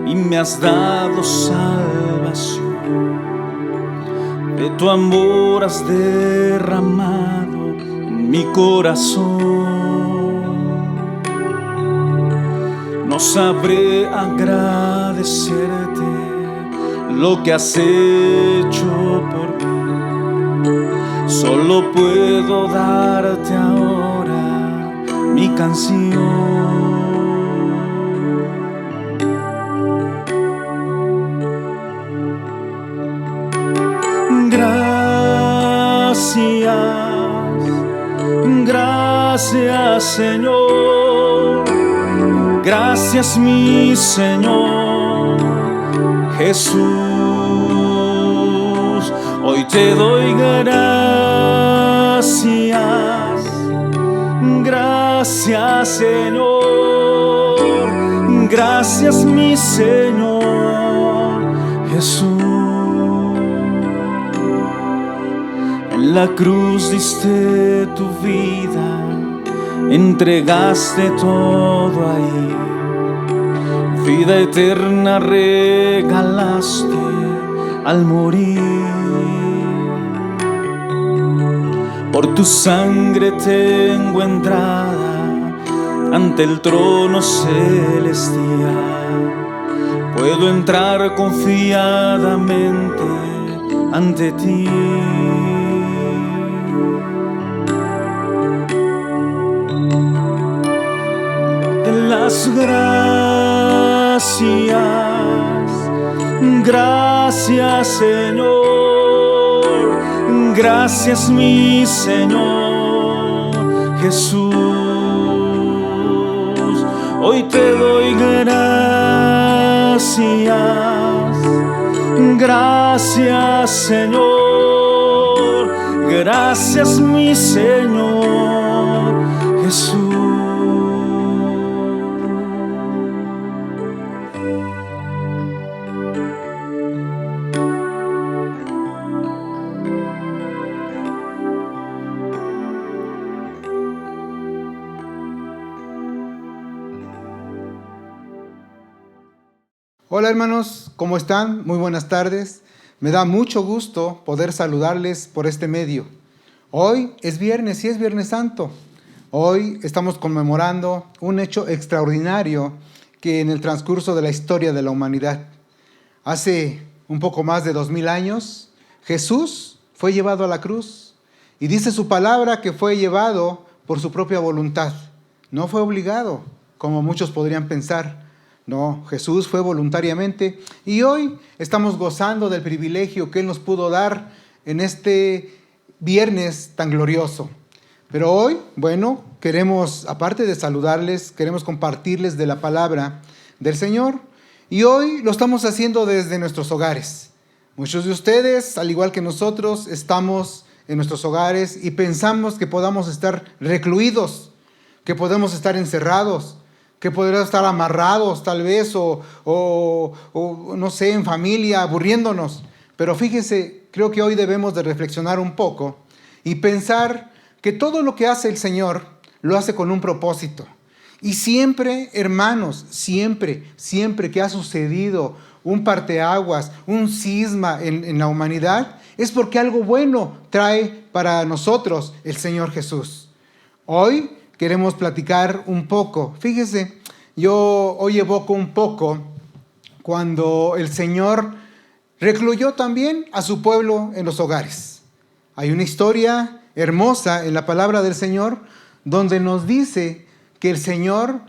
y me has dado salvación. De tu amor has derramado en mi corazón. No sabré agradecerte lo que has hecho por mí. Solo puedo darte ahora mi canción. Gracias Señor, gracias mi Señor Jesús. Hoy te doy gracias Señor, gracias mi Señor Jesús. En la cruz diste tu vida, entregaste todo ahí. Vida eterna regalaste al morir. Por tu sangre tengo entrada ante el trono celestial. Puedo entrar confiadamente ante ti. Las gracias Señor, gracias mi Señor Jesús. Hoy te doy gracias Señor, gracias mi Señor Jesús. Hola hermanos, ¿cómo están? Muy buenas tardes. Me da mucho gusto poder saludarles por este medio. Hoy es viernes y es Viernes Santo. Hoy estamos conmemorando un hecho extraordinario que en el transcurso de la historia de la humanidad. Hace un poco más de 2000 años, Jesús fue llevado a la cruz y dice su palabra que fue llevado por su propia voluntad. No fue obligado, como muchos podrían pensar. No, Jesús fue voluntariamente y hoy estamos gozando del privilegio que Él nos pudo dar en este viernes tan glorioso. Pero hoy, bueno, queremos, aparte de saludarles, queremos compartirles de la palabra del Señor y hoy lo estamos haciendo desde nuestros hogares. Muchos de ustedes, al igual que nosotros, estamos en nuestros hogares y pensamos que podamos estar recluidos, que podemos estar encerrados, que podríamos estar amarrados tal vez o no sé, en familia, aburriéndonos. Pero fíjense, creo que hoy debemos de reflexionar un poco y pensar que todo lo que hace el Señor lo hace con un propósito. Y siempre, hermanos, siempre que ha sucedido un parteaguas, un cisma en la humanidad, es porque algo bueno trae para nosotros el Señor Jesús. Hoy queremos platicar un poco. Fíjese, yo hoy evoco un poco cuando el Señor recluyó también a su pueblo en los hogares. Hay una historia hermosa en la palabra del Señor donde nos dice que el Señor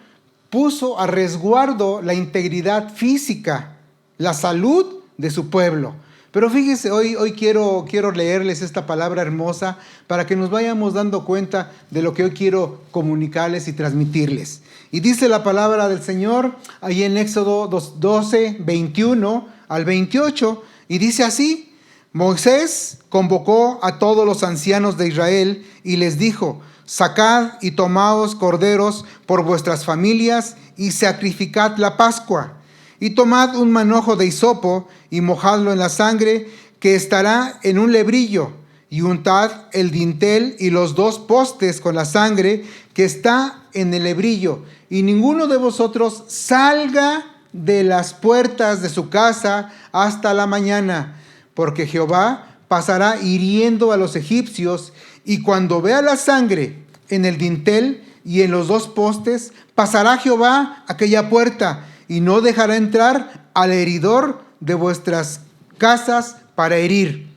puso a resguardo la integridad física, la salud de su pueblo. Pero fíjese, hoy quiero leerles esta palabra hermosa para que nos vayamos dando cuenta de lo que hoy quiero comunicarles y transmitirles. Y dice la palabra del Señor ahí en Éxodo 12, 21 al 28, y dice así: Moisés convocó a todos los ancianos de Israel y les dijo: sacad y tomaos corderos por vuestras familias y sacrificad la Pascua. Y tomad un manojo de hisopo y mojadlo en la sangre que estará en un lebrillo, y untad el dintel y los 2 postes con la sangre que está en el lebrillo, y ninguno de vosotros salga de las puertas de su casa hasta la mañana, porque Jehová pasará hiriendo a los egipcios, y cuando vea la sangre en el dintel y en los 2 postes, pasará Jehová aquella puerta, y no dejará entrar al heridor de vuestras casas para herir.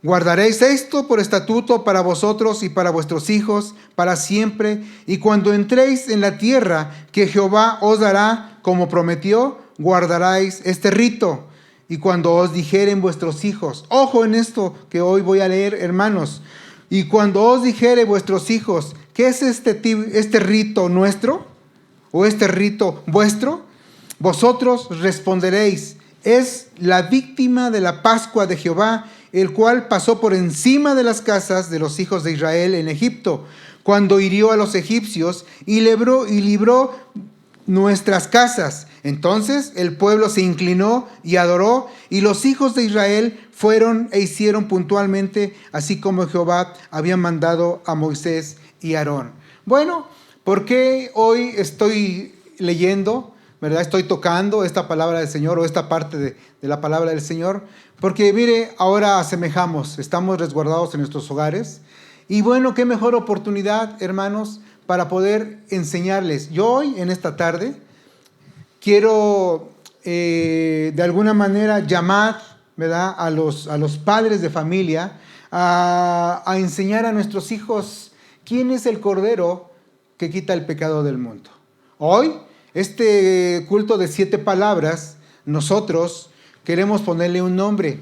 Guardaréis esto por estatuto para vosotros y para vuestros hijos para siempre, y cuando entréis en la tierra que Jehová os dará, como prometió, guardaréis este rito. Y cuando os dijeren vuestros hijos, ojo en esto que hoy voy a leer, hermanos, y cuando os dijere vuestros hijos, ¿qué es este rito nuestro? ¿O este rito vuestro? Vosotros responderéis, es la víctima de la Pascua de Jehová, el cual pasó por encima de las casas de los hijos de Israel en Egipto, cuando hirió a los egipcios y libró nuestras casas. Entonces el pueblo se inclinó y adoró, y los hijos de Israel fueron e hicieron puntualmente, así como Jehová había mandado a Moisés y Aarón. Bueno, ¿por qué hoy estoy leyendo, verdad? Estoy tocando esta palabra del Señor, o esta parte de la palabra del Señor, porque mire, ahora asemejamos, estamos resguardados en nuestros hogares, y bueno, qué mejor oportunidad, hermanos, para poder enseñarles. Yo hoy, en esta tarde, quiero de alguna manera llamar, ¿verdad?, a los padres de familia a enseñar a nuestros hijos quién es el Cordero que quita el pecado del mundo. Hoy, este culto de 7 palabras, nosotros queremos ponerle un nombre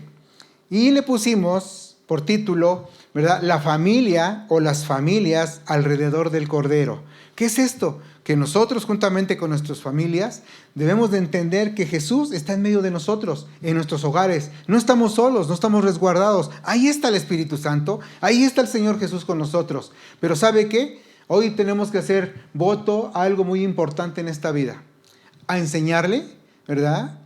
y le pusimos por título, ¿verdad?, la familia o las familias alrededor del Cordero. ¿Qué es esto? Que nosotros, juntamente con nuestras familias, debemos de entender que Jesús está en medio de nosotros, en nuestros hogares. No estamos solos, no estamos resguardados. Ahí está el Espíritu Santo, ahí está el Señor Jesús con nosotros. Pero ¿sabe qué? Hoy tenemos que hacer voto a algo muy importante en esta vida. A enseñarle, ¿verdad?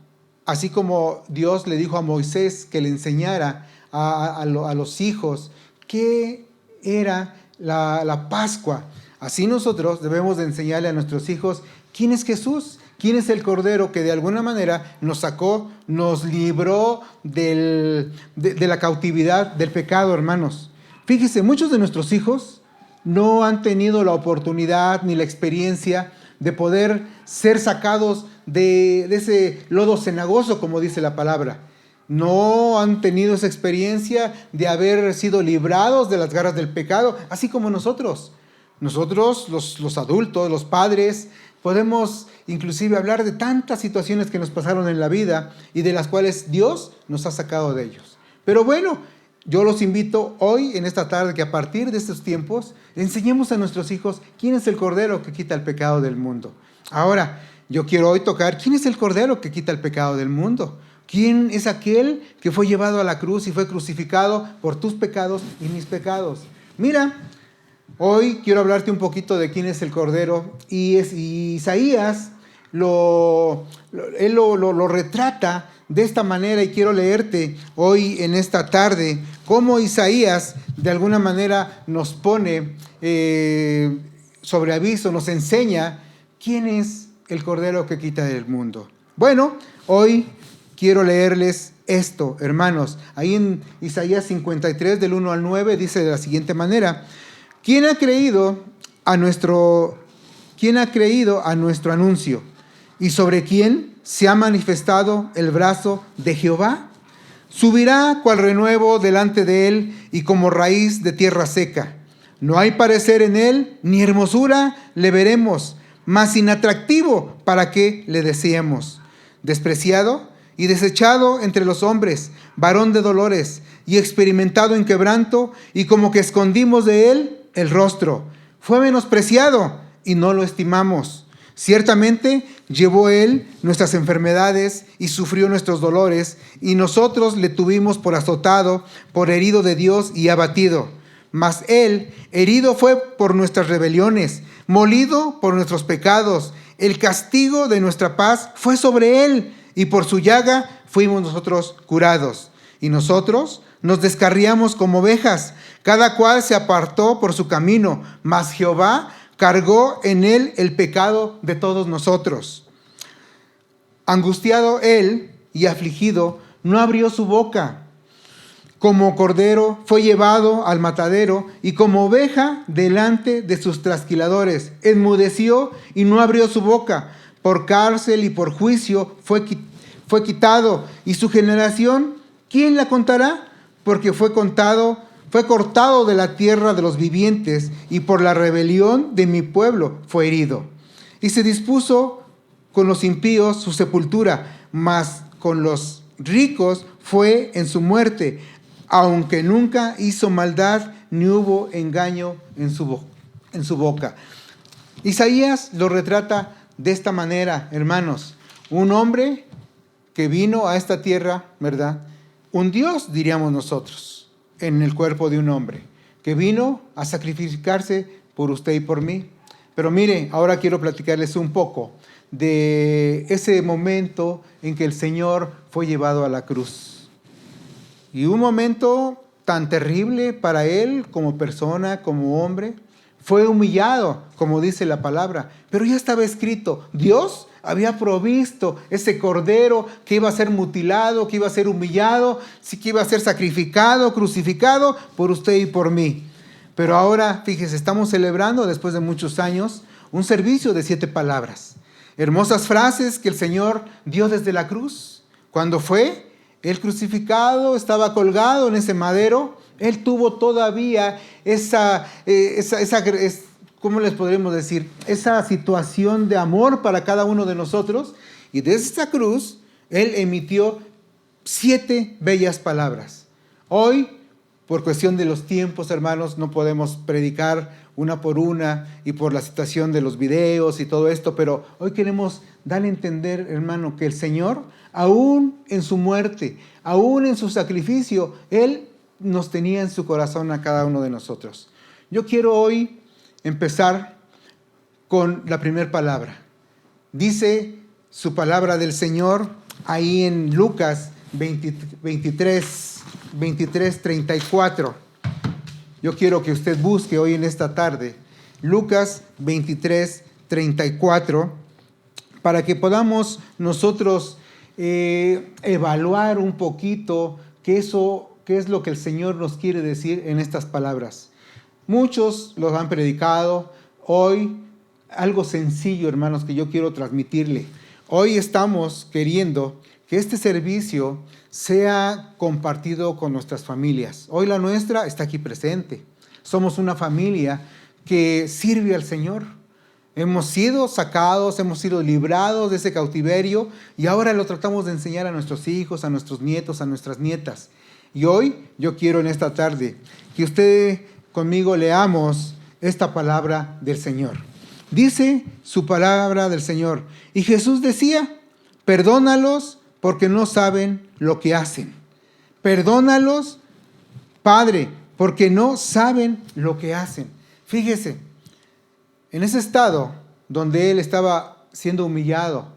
Así como Dios le dijo a Moisés que le enseñara a los hijos qué era la Pascua. Así nosotros debemos de enseñarle a nuestros hijos quién es Jesús, quién es el Cordero que de alguna manera nos sacó, nos libró de la cautividad del pecado, hermanos. Fíjese, muchos de nuestros hijos no han tenido la oportunidad ni la experiencia de poder ser sacados de ese lodo cenagoso, como dice la palabra. No han tenido esa experiencia de haber sido librados de las garras del pecado, así como nosotros. Nosotros, los adultos, los padres, podemos inclusive hablar de tantas situaciones que nos pasaron en la vida y de las cuales Dios nos ha sacado de ellos. Pero bueno, yo los invito hoy, en esta tarde, que a partir de estos tiempos, enseñemos a nuestros hijos quién es el Cordero que quita el pecado del mundo. Ahora, yo quiero hoy tocar quién es el Cordero que quita el pecado del mundo. ¿Quién es aquel que fue llevado a la cruz y fue crucificado por tus pecados y mis pecados? Mira, hoy quiero hablarte un poquito de quién es el Cordero. Y Isaías lo retrata de esta manera, y quiero leerte hoy en esta tarde cómo Isaías de alguna manera nos pone sobre aviso, nos enseña quién es el Cordero que quita el mundo. Bueno, hoy quiero leerles esto, hermanos. Ahí en Isaías 53, del 1 al 9, dice de la siguiente manera: ¿Quién ha creído a nuestro anuncio? ¿Y sobre quién se ha manifestado el brazo de Jehová? Subirá cual renuevo delante de él, y como raíz de tierra seca. No hay parecer en él, ni hermosura le veremos, mas inatractivo para que le deseemos. Despreciado y desechado entre los hombres, varón de dolores, y experimentado en quebranto, y como que escondimos de él el rostro. Fue menospreciado y no lo estimamos. Ciertamente llevó él nuestras enfermedades y sufrió nuestros dolores, y nosotros le tuvimos por azotado, por herido de Dios y abatido. Mas él herido fue por nuestras rebeliones, molido por nuestros pecados. El castigo de nuestra paz fue sobre él, y por su llaga fuimos nosotros curados. Y nosotros nos descarriamos como ovejas, cada cual se apartó por su camino, mas Jehová cargó en él el pecado de todos nosotros. Angustiado él y afligido, no abrió su boca. Como cordero fue llevado al matadero y como oveja delante de sus trasquiladores. Enmudeció y no abrió su boca. Por cárcel y por juicio fue quitado. Y su generación, ¿quién la contará? Porque fue cortado de la tierra de los vivientes y por la rebelión de mi pueblo fue herido. Y se dispuso con los impíos su sepultura, mas con los ricos fue en su muerte, aunque nunca hizo maldad ni hubo engaño en su boca. Isaías lo retrata de esta manera, hermanos. Un hombre que vino a esta tierra, ¿verdad? Un Dios, diríamos nosotros, en el cuerpo de un hombre, que vino a sacrificarse por usted y por mí. Pero mire, ahora quiero platicarles un poco de ese momento en que el Señor fue llevado a la cruz. Y un momento tan terrible para él como persona, como hombre. Fue humillado, como dice la palabra. Pero ya estaba escrito, Dios había provisto ese cordero que iba a ser mutilado, que iba a ser humillado, que iba a ser sacrificado, crucificado por usted y por mí. Pero ahora, fíjese, estamos celebrando después de muchos años un servicio de 7 palabras. Hermosas frases que el Señor dio desde la cruz. Cuando fue el crucificado, estaba colgado en ese madero, Él tuvo todavía ¿cómo les podríamos decir? Esa situación de amor para cada uno de nosotros. Y desde esa cruz, Él emitió 7 bellas palabras. Hoy, por cuestión de los tiempos, hermanos, no podemos predicar una por una y por la situación de los videos y todo esto, pero hoy queremos darle a entender, hermano, que el Señor, aún en su muerte, aún en su sacrificio, Él nos tenía en su corazón a cada uno de nosotros. Yo quiero hoy empezar con la primera palabra. Dice su palabra del Señor ahí en Lucas 23, 34. Yo quiero que usted busque hoy en esta tarde Lucas 23, 34, para que podamos nosotros evaluar un poquito qué es lo que el Señor nos quiere decir en estas palabras. Muchos los han predicado. Hoy, algo sencillo, hermanos, que yo quiero transmitirle. Hoy estamos queriendo que este servicio sea compartido con nuestras familias. Hoy la nuestra está aquí presente. Somos una familia que sirve al Señor. Hemos sido sacados, hemos sido librados de ese cautiverio y ahora lo tratamos de enseñar a nuestros hijos, a nuestros nietos, a nuestras nietas. Y hoy yo quiero en esta tarde que usted conmigo leamos esta palabra del Señor. Dice su palabra del Señor. Y Jesús decía, perdónalos porque no saben lo que hacen. Perdónalos, Padre, porque no saben lo que hacen. Fíjese, en ese estado donde él estaba siendo humillado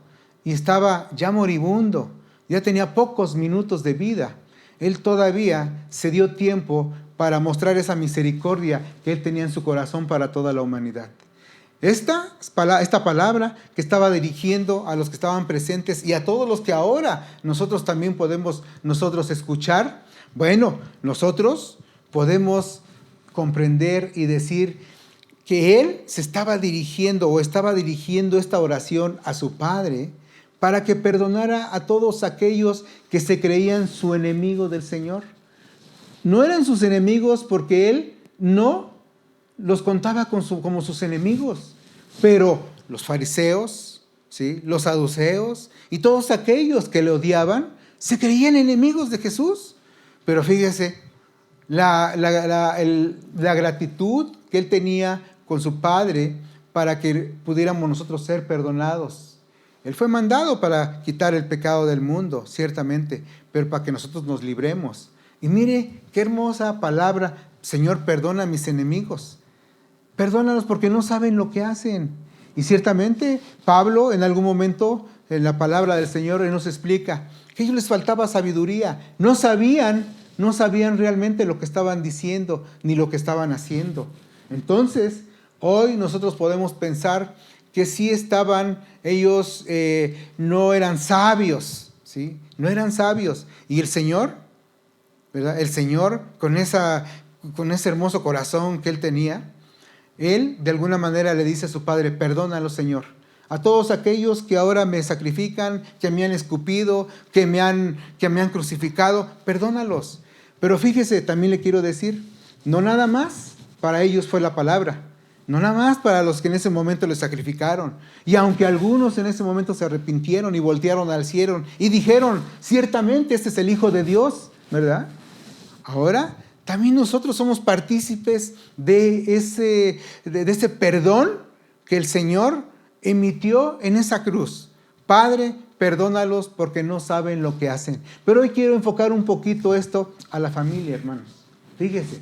y estaba ya moribundo, ya tenía pocos minutos de vida, él todavía se dio tiempo para mostrar esa misericordia que él tenía en su corazón para toda la humanidad. Esta palabra que estaba dirigiendo a los que estaban presentes y a todos los que ahora nosotros también podemos escuchar, bueno, nosotros podemos comprender y decir que él se estaba dirigiendo o estaba dirigiendo esta oración a su Padre para que perdonara a todos aquellos que se creían su enemigo del Señor. No eran sus enemigos porque él no los contaba como sus enemigos, pero los fariseos, ¿sí?, los saduceos y todos aquellos que le odiaban se creían enemigos de Jesús. Pero fíjese la gratitud que él tenía con su Padre para que pudiéramos nosotros ser perdonados. Él fue mandado para quitar el pecado del mundo, ciertamente, pero para que nosotros nos libremos. Y mire qué hermosa palabra: Señor, perdona a mis enemigos. Perdónalos porque no saben lo que hacen. Y ciertamente Pablo en algún momento en la palabra del Señor él nos explica que a ellos les faltaba sabiduría. No sabían realmente lo que estaban diciendo ni lo que estaban haciendo. Entonces, hoy nosotros podemos pensar que sí estaban, ellos no eran sabios, ¿sí? No eran sabios. Y el Señor, ¿verdad? El Señor, con ese hermoso corazón que Él tenía, Él de alguna manera le dice a su Padre: perdónalo, Señor. A todos aquellos que ahora me sacrifican, que me han escupido, que me han crucificado, perdónalos. Pero fíjese, también le quiero decir, no nada más para ellos fue la palabra, no nada más para los que en ese momento le sacrificaron. Y aunque algunos en ese momento se arrepintieron y voltearon al cielo y dijeron: ciertamente este es el Hijo de Dios, ¿verdad? Ahora también nosotros somos partícipes de ese perdón que el Señor emitió en esa cruz. Padre, perdónalos porque no saben lo que hacen. Pero hoy quiero enfocar un poquito esto a la familia, hermanos. Fíjese,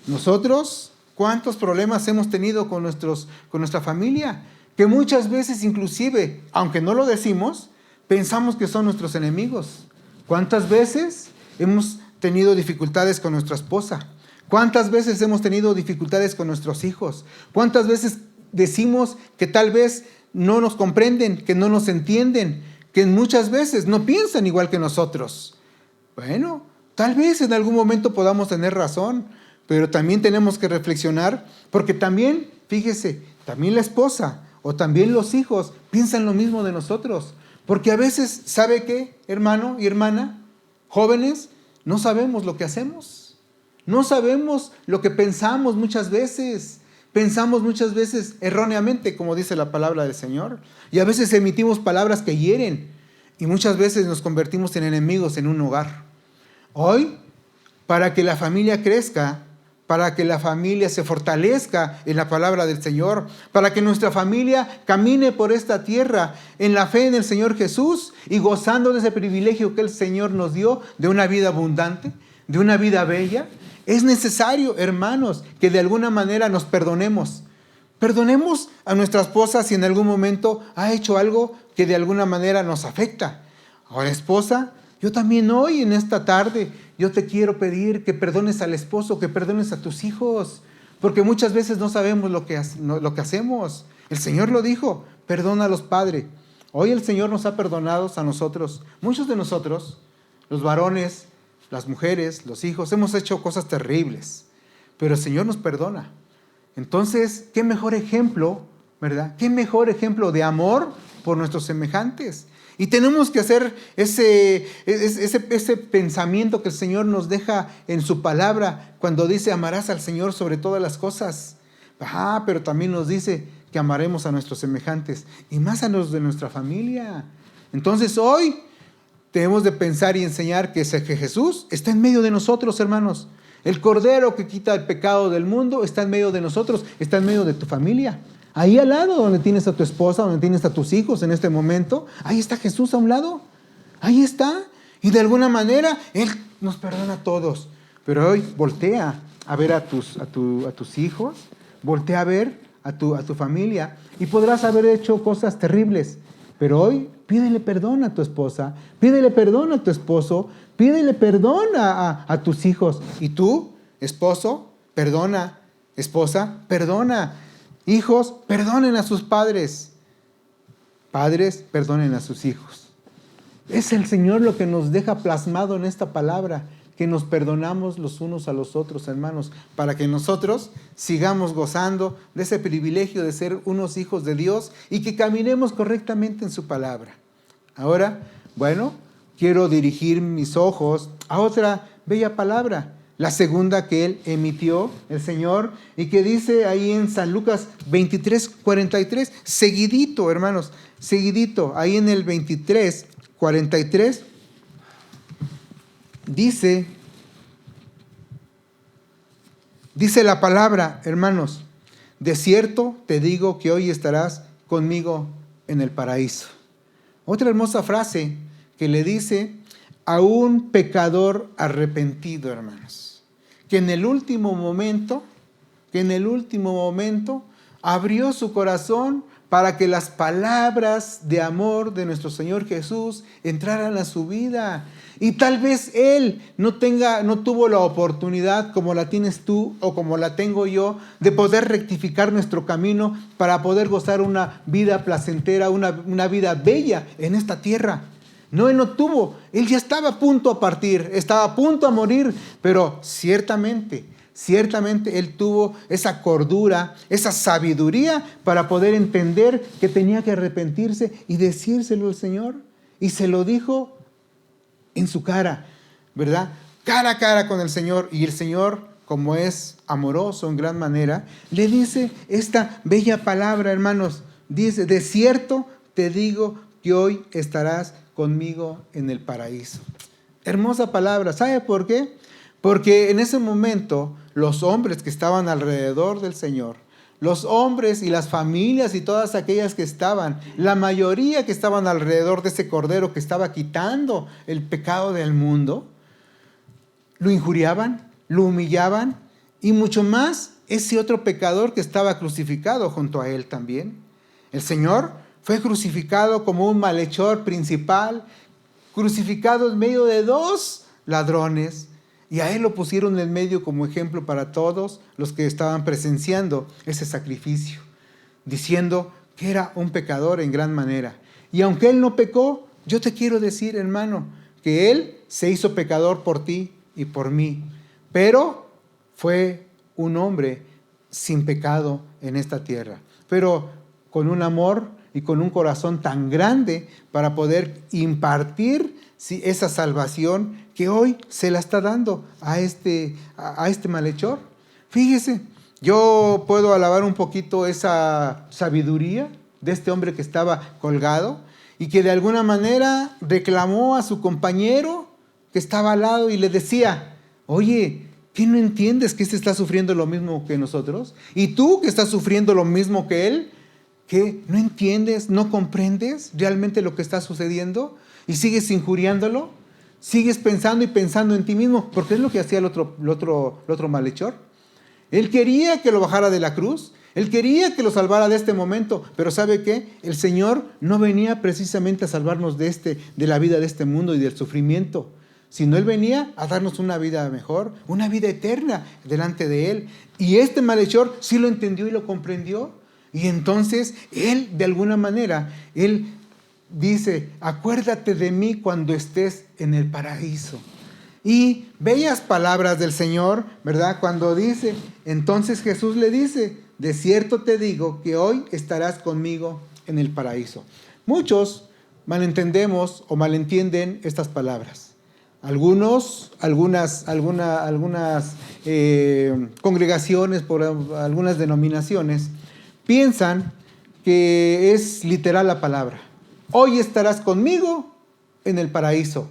nosotros, ¿cuántos problemas hemos tenido con nuestra familia? Que muchas veces inclusive, aunque no lo decimos, pensamos que son nuestros enemigos. ¿Cuántas veces hemos tenido dificultades con nuestra esposa? ¿Cuántas veces hemos tenido dificultades con nuestros hijos? ¿Cuántas veces decimos que tal vez no nos comprenden, que no nos entienden, que muchas veces no piensan igual que nosotros? Bueno, tal vez en algún momento podamos tener razón, pero también tenemos que reflexionar, porque también, fíjese, también la esposa o también los hijos piensan lo mismo de nosotros. Porque a veces, ¿sabe qué, hermano y hermana? Jóvenes, no sabemos lo que hacemos. No sabemos lo que pensamos muchas veces. Pensamos muchas veces erróneamente, como dice la palabra del Señor. Y a veces emitimos palabras que hieren. Y muchas veces nos convertimos en enemigos en un hogar. Hoy, para que la familia crezca, para que la familia se fortalezca en la palabra del Señor, para que nuestra familia camine por esta tierra en la fe en el Señor Jesús y gozando de ese privilegio que el Señor nos dio de una vida abundante, de una vida bella, es necesario, hermanos, que de alguna manera nos perdonemos. Perdonemos a nuestra esposa si en algún momento ha hecho algo que de alguna manera nos afecta. Ahora, esposa, yo también hoy en esta tarde, yo te quiero pedir que perdones al esposo, que perdones a tus hijos, porque muchas veces no sabemos lo que hacemos. El Señor lo dijo: perdónalos, Padre. Hoy el Señor nos ha perdonado a nosotros. Muchos de nosotros, los varones, las mujeres, los hijos, hemos hecho cosas terribles, pero el Señor nos perdona. Entonces, ¿qué mejor ejemplo, verdad? ¿Qué mejor ejemplo de amor por nuestros semejantes? Y tenemos que hacer ese pensamiento que el Señor nos deja en su palabra cuando dice: amarás al Señor sobre todas las cosas. Pero también nos dice que amaremos a nuestros semejantes y más a los de nuestra familia. Entonces hoy debemos de pensar y enseñar que Jesús está en medio de nosotros, hermanos. El Cordero que quita el pecado del mundo está en medio de nosotros, está en medio de tu familia. Ahí al lado donde tienes a tu esposa, donde tienes a tus hijos en este momento, ahí está Jesús a un lado. Ahí está. Y de alguna manera Él nos perdona a todos. Pero hoy voltea a ver a tus hijos, voltea a ver a tu familia y podrás haber hecho cosas terribles. Pero hoy pídele perdón a tu esposa, pídele perdón a tu esposo, pídele perdón a tus hijos. Y tú, esposo, perdona. Esposa, perdona. Hijos, perdonen a sus padres. Padres, perdonen a sus hijos. Es el Señor lo que nos deja plasmado en esta palabra, que nos perdonamos los unos a los otros, hermanos, para que nosotros sigamos gozando de ese privilegio de ser unos hijos de Dios y que caminemos correctamente en su palabra. Ahora, bueno, quiero dirigir mis ojos a otra bella palabra, la segunda que Él emitió, el Señor, y que dice ahí en San Lucas 23:43, seguidito, hermanos, seguidito, ahí en el 23:43, dice la palabra, hermanos: de cierto te digo que hoy estarás conmigo en el paraíso. Otra hermosa frase que le dice a un pecador arrepentido, hermanos, que en el último momento abrió su corazón para que las palabras de amor de nuestro Señor Jesús entraran a su vida. Y tal vez Él no tuvo la oportunidad como la tienes tú o como la tengo yo, de poder rectificar nuestro camino para poder gozar una vida placentera, una vida bella en esta tierra. No, Él no tuvo. Él ya estaba a punto a partir, estaba a punto a morir, pero ciertamente Él tuvo esa cordura, esa sabiduría para poder entender que tenía que arrepentirse y decírselo al Señor. Y se lo dijo en su cara, ¿verdad? Cara a cara con el Señor. Y el Señor, como es amoroso en gran manera, le dice esta bella palabra, hermanos. Dice, de cierto te digo que hoy estarás conmigo en el paraíso. Hermosa palabra. ¿Sabe por qué? Porque en ese momento los hombres que estaban alrededor del Señor, los hombres y las familias y todas aquellas que estaban, la mayoría que estaban alrededor de ese cordero que estaba quitando el pecado del mundo, lo injuriaban, lo humillaban, y mucho más ese otro pecador que estaba crucificado junto a él también. El Señor fue crucificado como un malhechor principal, crucificado en medio de dos ladrones, y a Él lo pusieron en medio como ejemplo para todos los que estaban presenciando ese sacrificio, diciendo que era un pecador en gran manera. Y aunque Él no pecó, yo te quiero decir, hermano, que Él se hizo pecador por ti y por mí, pero fue un hombre sin pecado en esta tierra, pero con un amor y con un corazón tan grande para poder impartir esa salvación que hoy se la está dando a este malhechor. Fíjese, yo puedo alabar un poquito esa sabiduría de este hombre que estaba colgado y que de alguna manera reclamó a su compañero que estaba al lado y le decía, oye, ¿qué no entiendes que este está sufriendo lo mismo que nosotros? Y tú que estás sufriendo lo mismo que él, ¿qué? ¿No entiendes, no comprendes realmente lo que está sucediendo? ¿Y sigues injuriándolo? ¿Sigues pensando y pensando en ti mismo? Porque es lo que hacía el otro malhechor. Él quería que lo bajara de la cruz. Él quería que lo salvara de este momento. Pero ¿sabe qué? El Señor no venía precisamente a salvarnos de la vida de este mundo y del sufrimiento, sino Él venía a darnos una vida mejor, una vida eterna delante de Él. Y este malhechor sí lo entendió y lo comprendió. Y entonces Él, de alguna manera, Él dice, acuérdate de mí cuando estés en el paraíso. Y bellas palabras del Señor, ¿verdad? Cuando dice, entonces Jesús le dice, de cierto te digo que hoy estarás conmigo en el paraíso. Muchos malentendemos o malentienden estas palabras. Algunas congregaciones, por algunas denominaciones, piensan que es literal la palabra. Hoy estarás conmigo en el paraíso.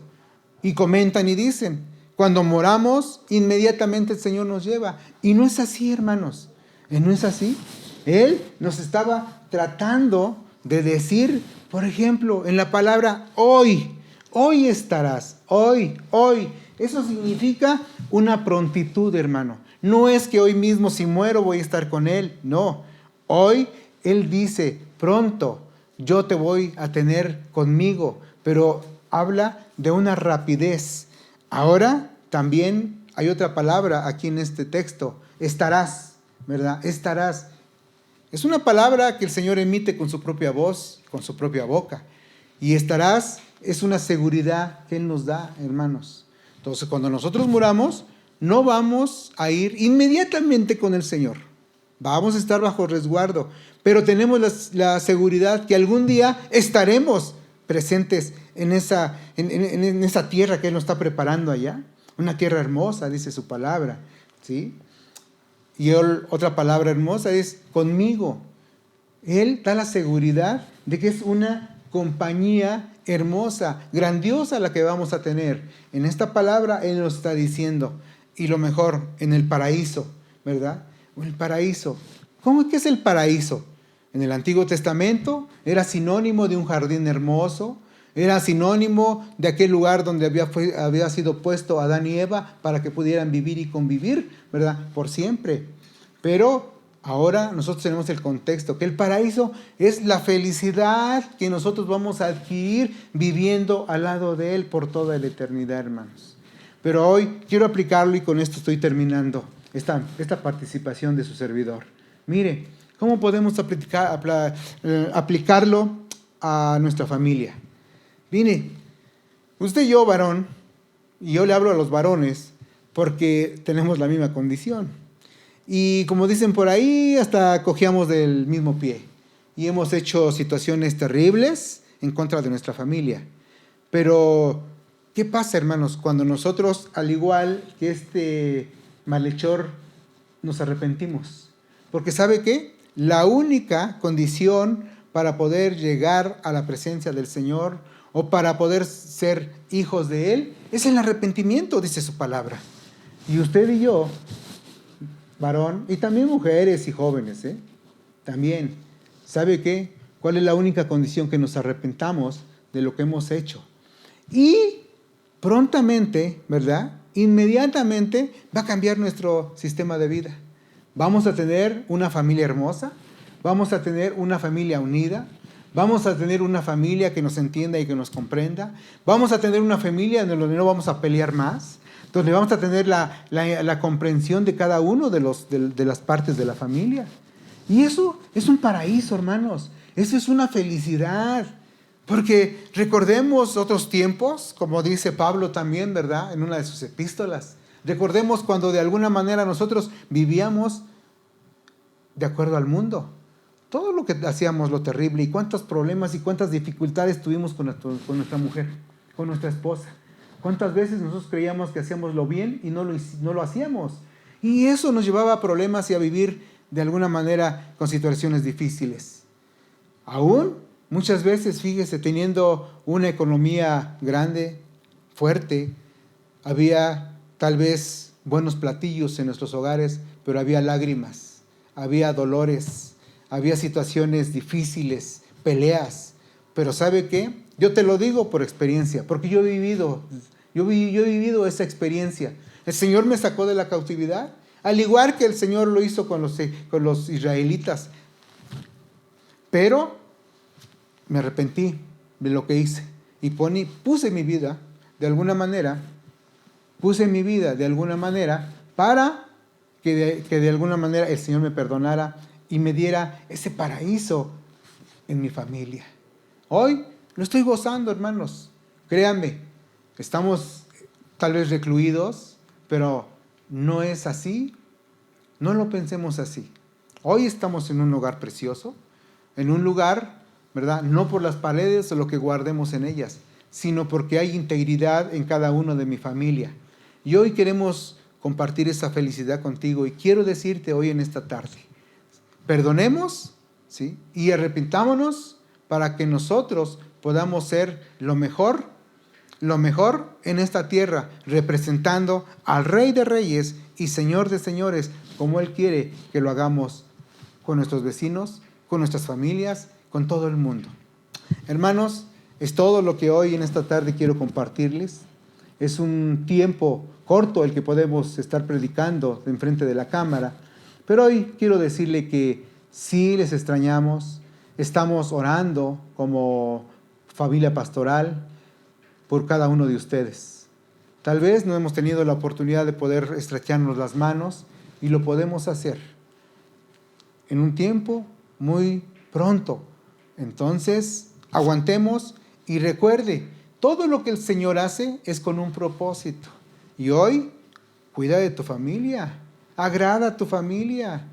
Y comentan y dicen, cuando moramos, inmediatamente el Señor nos lleva. Y no es así, hermanos. No es así. Él nos estaba tratando de decir, por ejemplo, en la palabra hoy. Hoy estarás. Hoy. Eso significa una prontitud, hermano. No es que hoy mismo si muero voy a estar con Él. No. Hoy Él dice, pronto yo te voy a tener conmigo, pero habla de una rapidez. Ahora también hay otra palabra aquí en este texto, estarás, ¿verdad? Estarás. Es una palabra que el Señor emite con su propia voz, con su propia boca. Y estarás es una seguridad que Él nos da, hermanos. Entonces, cuando nosotros muramos, no vamos a ir inmediatamente con el Señor. Vamos a estar bajo resguardo, pero tenemos la seguridad que algún día estaremos presentes en esa tierra que Él nos está preparando allá. Una tierra hermosa, dice su palabra, ¿sí? Y otra palabra hermosa es conmigo. Él da la seguridad de que es una compañía hermosa, grandiosa la que vamos a tener. En esta palabra Él nos está diciendo, y lo mejor, en el paraíso, ¿verdad? El paraíso. ¿Qué es el paraíso? En el Antiguo Testamento era sinónimo de un jardín hermoso, era sinónimo de aquel lugar donde había sido puesto Adán y Eva para que pudieran vivir y convivir, ¿verdad? Por siempre. Pero Ahora nosotros tenemos el contexto, que el paraíso es la felicidad que nosotros vamos a adquirir viviendo al lado de Él por toda la eternidad, hermanos. Pero hoy quiero aplicarlo y con esto estoy terminando esta participación de su servidor. Mire, ¿cómo podemos aplicarlo a nuestra familia? Mire, usted y yo, varón, y yo le hablo a los varones porque tenemos la misma condición. Y como dicen por ahí, hasta cogíamos del mismo pie. Y hemos hecho situaciones terribles en contra de nuestra familia. Pero, ¿qué pasa, hermanos, cuando nosotros, al igual que este malhechor, nos arrepentimos? Porque ¿sabe qué? La única condición para poder llegar a la presencia del Señor o para poder ser hijos de Él es el arrepentimiento, dice su palabra. Y usted y yo, varón, y también mujeres y jóvenes, también, ¿sabe qué? ¿Cuál es la única condición? Que nos arrepentamos de lo que hemos hecho. Y prontamente, ¿verdad? Inmediatamente va a cambiar nuestro sistema de vida. Vamos a tener una familia hermosa, vamos a tener una familia unida, vamos a tener una familia que nos entienda y que nos comprenda, vamos a tener una familia en donde no vamos a pelear más, donde vamos a tener la comprensión de cada uno de las partes de la familia. Y eso es un paraíso, hermanos. Eso es una felicidad. Porque recordemos otros tiempos, como dice Pablo también, ¿verdad? En una de sus epístolas. Recordemos cuando de alguna manera nosotros vivíamos de acuerdo al mundo. Todo lo que hacíamos, lo terrible, y cuántos problemas y cuántas dificultades tuvimos con nuestra mujer, con nuestra esposa. ¿Cuántas veces nosotros creíamos que hacíamos lo bien y no lo hacíamos? Y eso nos llevaba a problemas y a vivir de alguna manera con situaciones difíciles. Aún muchas veces, fíjese, teniendo una economía grande, fuerte, había tal vez buenos platillos en nuestros hogares, pero había lágrimas, había dolores, había situaciones difíciles, peleas. Pero ¿sabe qué? Yo te lo digo por experiencia, porque yo he vivido esa experiencia. El Señor me sacó de la cautividad, al igual que el Señor lo hizo con los israelitas. Pero me arrepentí de lo que hice y puse mi vida de alguna manera para que de alguna manera el Señor me perdonara y me diera ese paraíso en mi familia. Hoy lo estoy gozando, hermanos. Créanme, estamos tal vez recluidos, pero no es así. No lo pensemos así. Hoy estamos en un lugar precioso, en un lugar, ¿verdad? No por las paredes o lo que guardemos en ellas, sino porque hay integridad en cada uno de mi familia. Y hoy queremos compartir esa felicidad contigo y quiero decirte hoy en esta tarde, perdonemos, ¿sí? Y arrepintámonos para que nosotros podamos ser lo mejor en esta tierra, representando al Rey de Reyes y Señor de Señores, como Él quiere que lo hagamos con nuestros vecinos, con nuestras familias, con todo el mundo. Hermanos, es todo lo que hoy en esta tarde quiero compartirles. Es un tiempo corto el que podemos estar predicando enfrente de la cámara, pero hoy quiero decirle que sí les extrañamos, estamos orando como familia pastoral por cada uno de ustedes. Tal vez no hemos tenido la oportunidad de poder estrecharnos las manos y lo podemos hacer en un tiempo muy pronto. Entonces, aguantemos y recuerde, todo lo que el Señor hace es con un propósito. Y hoy, cuida de tu familia, agrada a tu familia,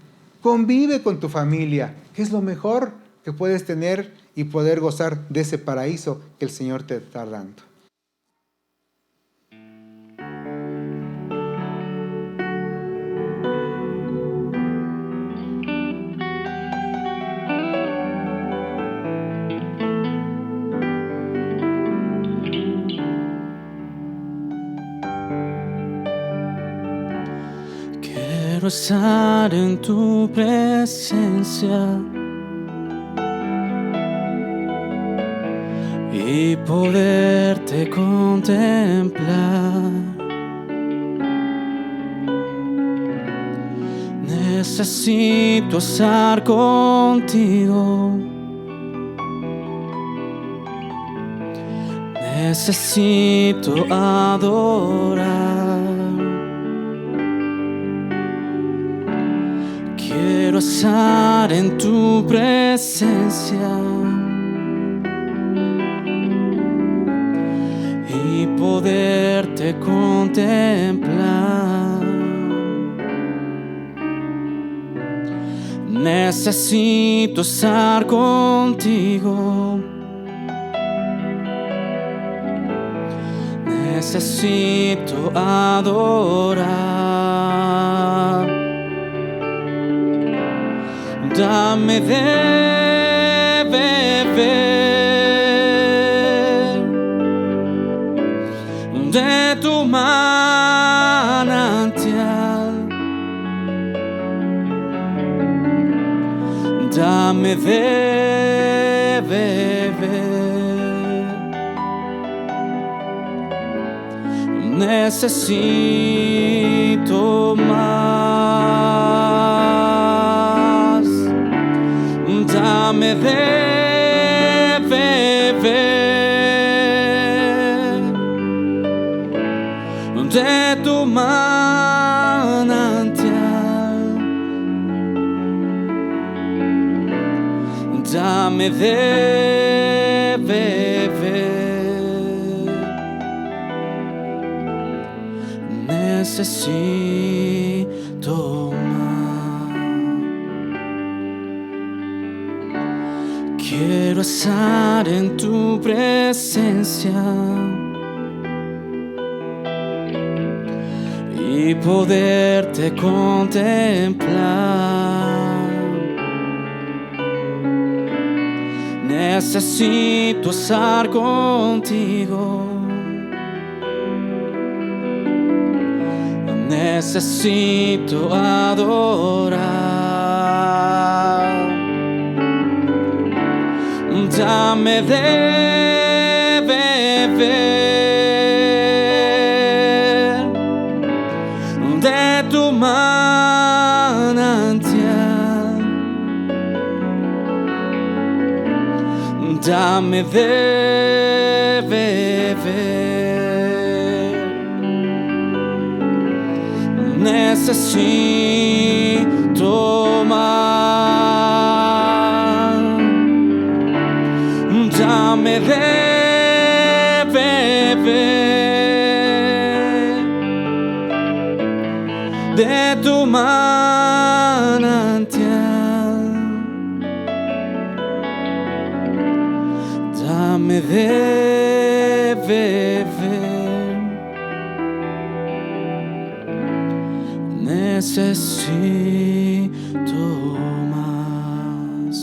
convive con tu familia, que es lo mejor que puedes tener y poder gozar de ese paraíso que el Señor te está dando. Quiero estar en tu presencia y poderte contemplar. Necesito estar contigo. Necesito adorar. Quiero estar en tu presencia y poderte contemplar. Necesito estar contigo. Necesito adorar. Dame de beber de tu manantial. Dame de beber. Necesito más. Dame de beber de tu manantial. Dame de beber. Necesito más. Quiero estar en tu presencia y poderte contemplar. Necesito estar contigo. Necesito adorar. Dame de beber de tu manantial. Dame de beber. Necesito más. Dame de beber de tu manantial. Dame de beber. Necesito más.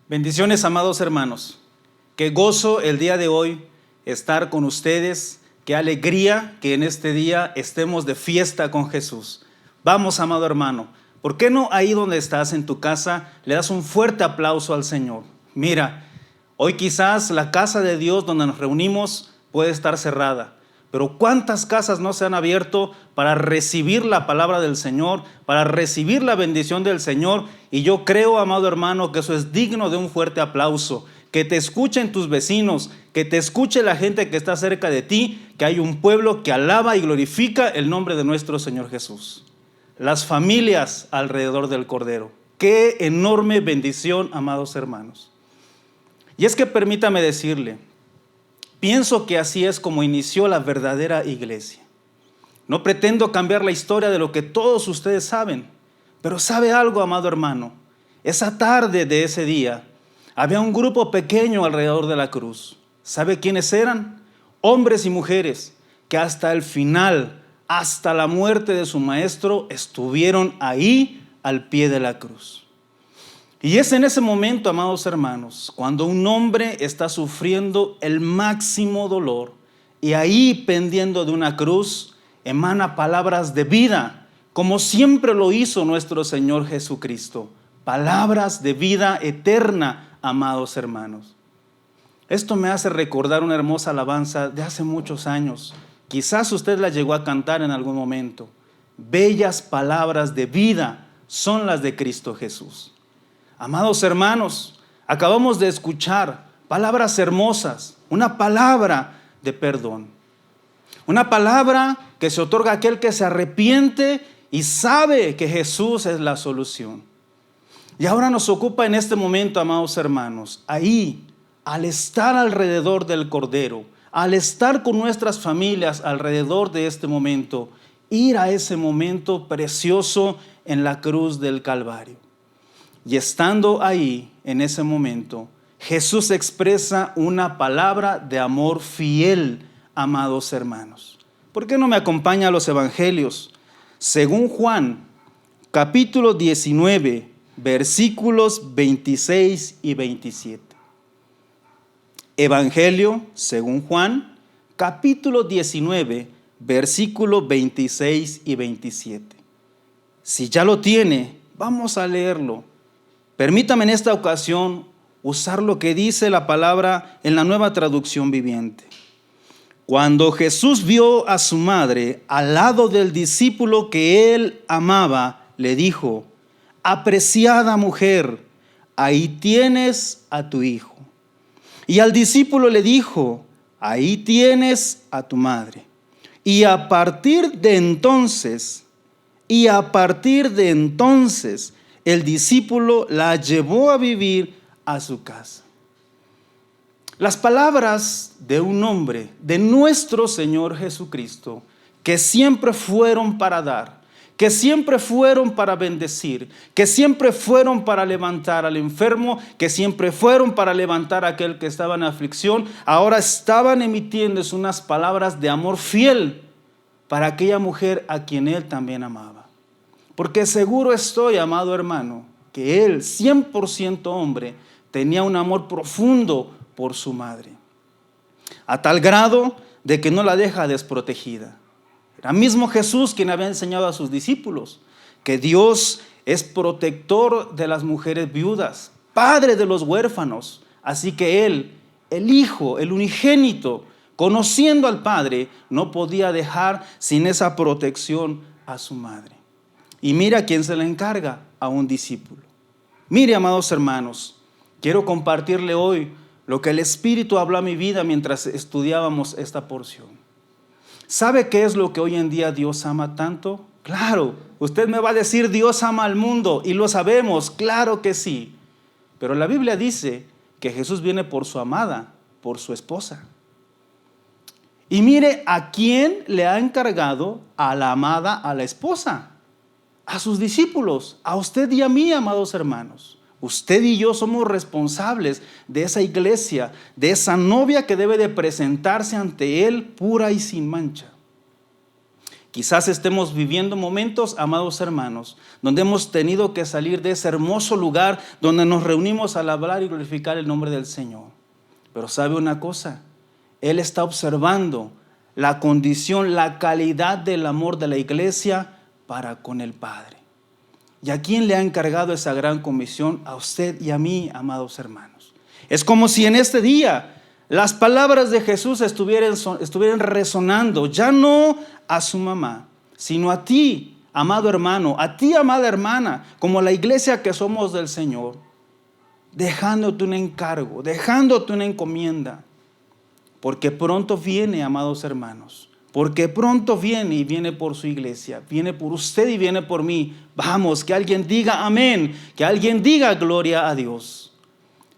Bendiciones, amados hermanos. Qué gozo el día de hoy estar con ustedes. Qué alegría que en este día estemos de fiesta con Jesús. Vamos, amado hermano, ¿por qué no ahí donde estás en tu casa le das un fuerte aplauso al Señor? Mira, hoy quizás la casa de Dios donde nos reunimos puede estar cerrada, pero ¿cuántas casas no se han abierto para recibir la palabra del Señor, para recibir la bendición del Señor? Y yo creo, amado hermano, que eso es digno de un fuerte aplauso. Que te escuchen tus vecinos, que te escuche la gente que está cerca de ti, que hay un pueblo que alaba y glorifica el nombre de nuestro Señor Jesús. Las familias alrededor del Cordero. Qué enorme bendición, amados hermanos. Y es que permítame decirle, pienso que así es como inició la verdadera iglesia. No pretendo cambiar la historia de lo que todos ustedes saben, pero ¿sabe algo, amado hermano? Esa tarde de ese día, había un grupo pequeño alrededor de la cruz. ¿Sabe quiénes eran? Hombres y mujeres que hasta el final, hasta la muerte de su maestro, estuvieron ahí al pie de la cruz. Y es en ese momento, amados hermanos, cuando un hombre está sufriendo el máximo dolor y ahí pendiendo de una cruz, emana palabras de vida, como siempre lo hizo nuestro Señor Jesucristo. palabras de vida eterna, amados hermanos. Esto me hace recordar una hermosa alabanza de hace muchos años. Quizás usted la llegó a cantar en algún momento. Bellas palabras de vida son las de Cristo Jesús. Amados hermanos, acabamos de escuchar palabras hermosas, una palabra de perdón. Una palabra que se otorga a aquel que se arrepiente y sabe que Jesús es la solución. Y ahora nos ocupa en este momento, amados hermanos, ahí, al estar alrededor del Cordero, al estar con nuestras familias alrededor de este momento, ir a ese momento precioso en la cruz del Calvario. Y estando ahí, en ese momento, Jesús expresa una palabra de amor fiel, amados hermanos. ¿Por qué no me acompaña a los evangelios? Según Juan, capítulo 19, versículos 26 y 27. Evangelio, según Juan, capítulo 19, versículos 26 y 27. Si ya lo tiene, vamos a leerlo. Permítame en esta ocasión usar lo que dice la palabra en la Nueva Traducción Viviente. Cuando Jesús vio a su madre al lado del discípulo que él amaba, le dijo: apreciada mujer, ahí tienes a tu hijo. Y al discípulo le dijo: ahí tienes a tu madre. Y a partir de entonces, el discípulo la llevó a vivir a su casa. Las palabras de un hombre, de nuestro Señor Jesucristo, que siempre fueron para dar, que siempre fueron para bendecir, que siempre fueron para levantar al enfermo, que siempre fueron para levantar a aquel que estaba en aflicción, ahora estaban emitiéndose unas palabras de amor fiel para aquella mujer a quien él también amaba. Porque seguro estoy, amado hermano, que él, 100% hombre, tenía un amor profundo por su madre, a tal grado de que no la deja desprotegida. Era mismo Jesús quien había enseñado a sus discípulos que Dios es protector de las mujeres viudas, padre de los huérfanos. Así que él, el Hijo, el unigénito, conociendo al Padre, no podía dejar sin esa protección a su madre. Y mira a quién se le encarga: a un discípulo. Mire, amados hermanos, quiero compartirle hoy lo que el Espíritu habló a mi vida mientras estudiábamos esta porción. ¿Sabe qué es lo que hoy en día Dios ama tanto? Claro, usted me va a decir: Dios ama al mundo, y lo sabemos, claro que sí. Pero la Biblia dice que Jesús viene por su amada, por su esposa. Y mire a quién le ha encargado a la amada, a la esposa: a sus discípulos, a usted y a mí, amados hermanos. Usted y yo somos responsables de esa iglesia, de esa novia que debe de presentarse ante Él pura y sin mancha. Quizás estemos viviendo momentos, amados hermanos, donde hemos tenido que salir de ese hermoso lugar donde nos reunimos al hablar y glorificar el nombre del Señor. Pero ¿sabe una cosa? Él está observando la condición, la calidad del amor de la iglesia para con el Padre. ¿Y a quién le ha encargado esa gran comisión? A usted y a mí, amados hermanos. Es como si en este día las palabras de Jesús estuvieran resonando, ya no a su mamá, sino a ti, amado hermano, a ti, amada hermana, como la iglesia que somos del Señor, dejándote un encargo, dejándote una encomienda, porque pronto viene, amados hermanos. Porque pronto viene, y viene por su iglesia, viene por usted y viene por mí. Vamos, que alguien diga amén, que alguien diga gloria a Dios.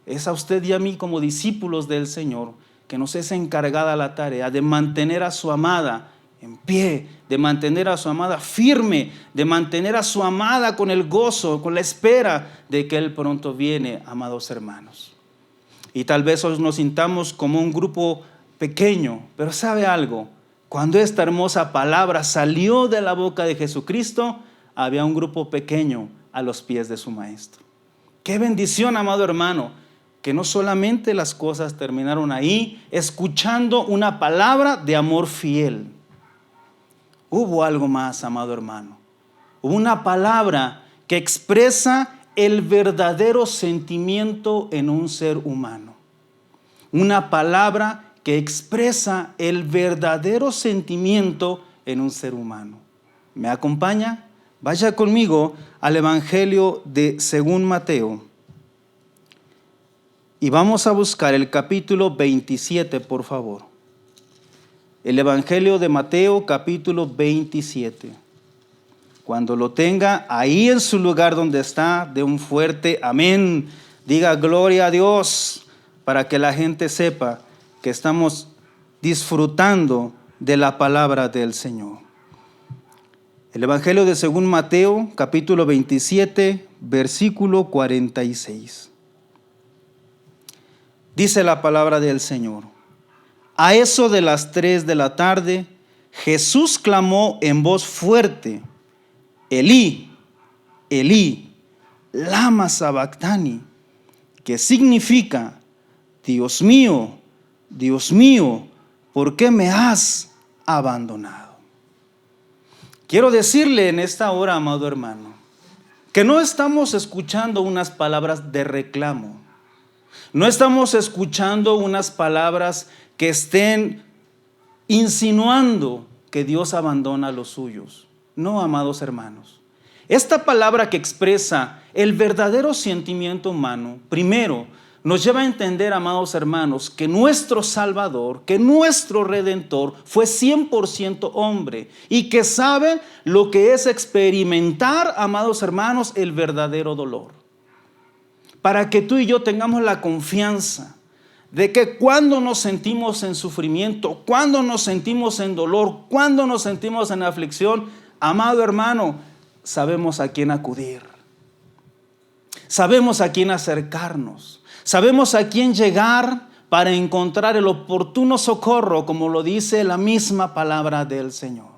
Es a usted y a mí como discípulos del Señor que nos es encargada la tarea de mantener a su amada en pie, de mantener a su amada firme, de mantener a su amada con el gozo, con la espera de que Él pronto viene, amados hermanos. Y tal vez hoy nos sintamos como un grupo pequeño, pero ¿sabe algo? Cuando esta hermosa palabra salió de la boca de Jesucristo, había un grupo pequeño a los pies de su Maestro. ¡Qué bendición, amado hermano! Que no solamente las cosas terminaron ahí, escuchando una palabra de amor fiel. Hubo algo más, amado hermano. Hubo una palabra que expresa el verdadero sentimiento en un ser humano. Una palabra que expresa el verdadero sentimiento en un ser humano. ¿Me acompaña? Vaya conmigo al Evangelio de según Mateo. Y vamos a buscar el capítulo 27, por favor. El Evangelio de Mateo, capítulo 27. Cuando lo tenga ahí en su lugar donde está, de un fuerte amén. Diga gloria a Dios, para que la gente sepa que estamos disfrutando de la palabra del Señor. El Evangelio de según Mateo, capítulo 27, versículo 46. Dice la palabra del Señor: a eso de las 3 de la tarde, Jesús clamó en voz fuerte: Elí, Elí, lama sabactani, que significa: Dios mío, ¿por qué me has abandonado? Quiero decirle en esta hora, amado hermano, que no estamos escuchando unas palabras de reclamo. No estamos escuchando unas palabras que estén insinuando que Dios abandona a los suyos. No, amados hermanos. Esta palabra que expresa el verdadero sentimiento humano, primero, nos lleva a entender, amados hermanos, que nuestro Salvador, que nuestro Redentor fue 100% hombre y que sabe lo que es experimentar, amados hermanos, el verdadero dolor. Para que tú y yo tengamos la confianza de que cuando nos sentimos en sufrimiento, cuando nos sentimos en dolor, cuando nos sentimos en aflicción, amado hermano, sabemos a quién acudir. Sabemos a quién acercarnos. Sabemos a quién llegar para encontrar el oportuno socorro, como lo dice la misma palabra del Señor.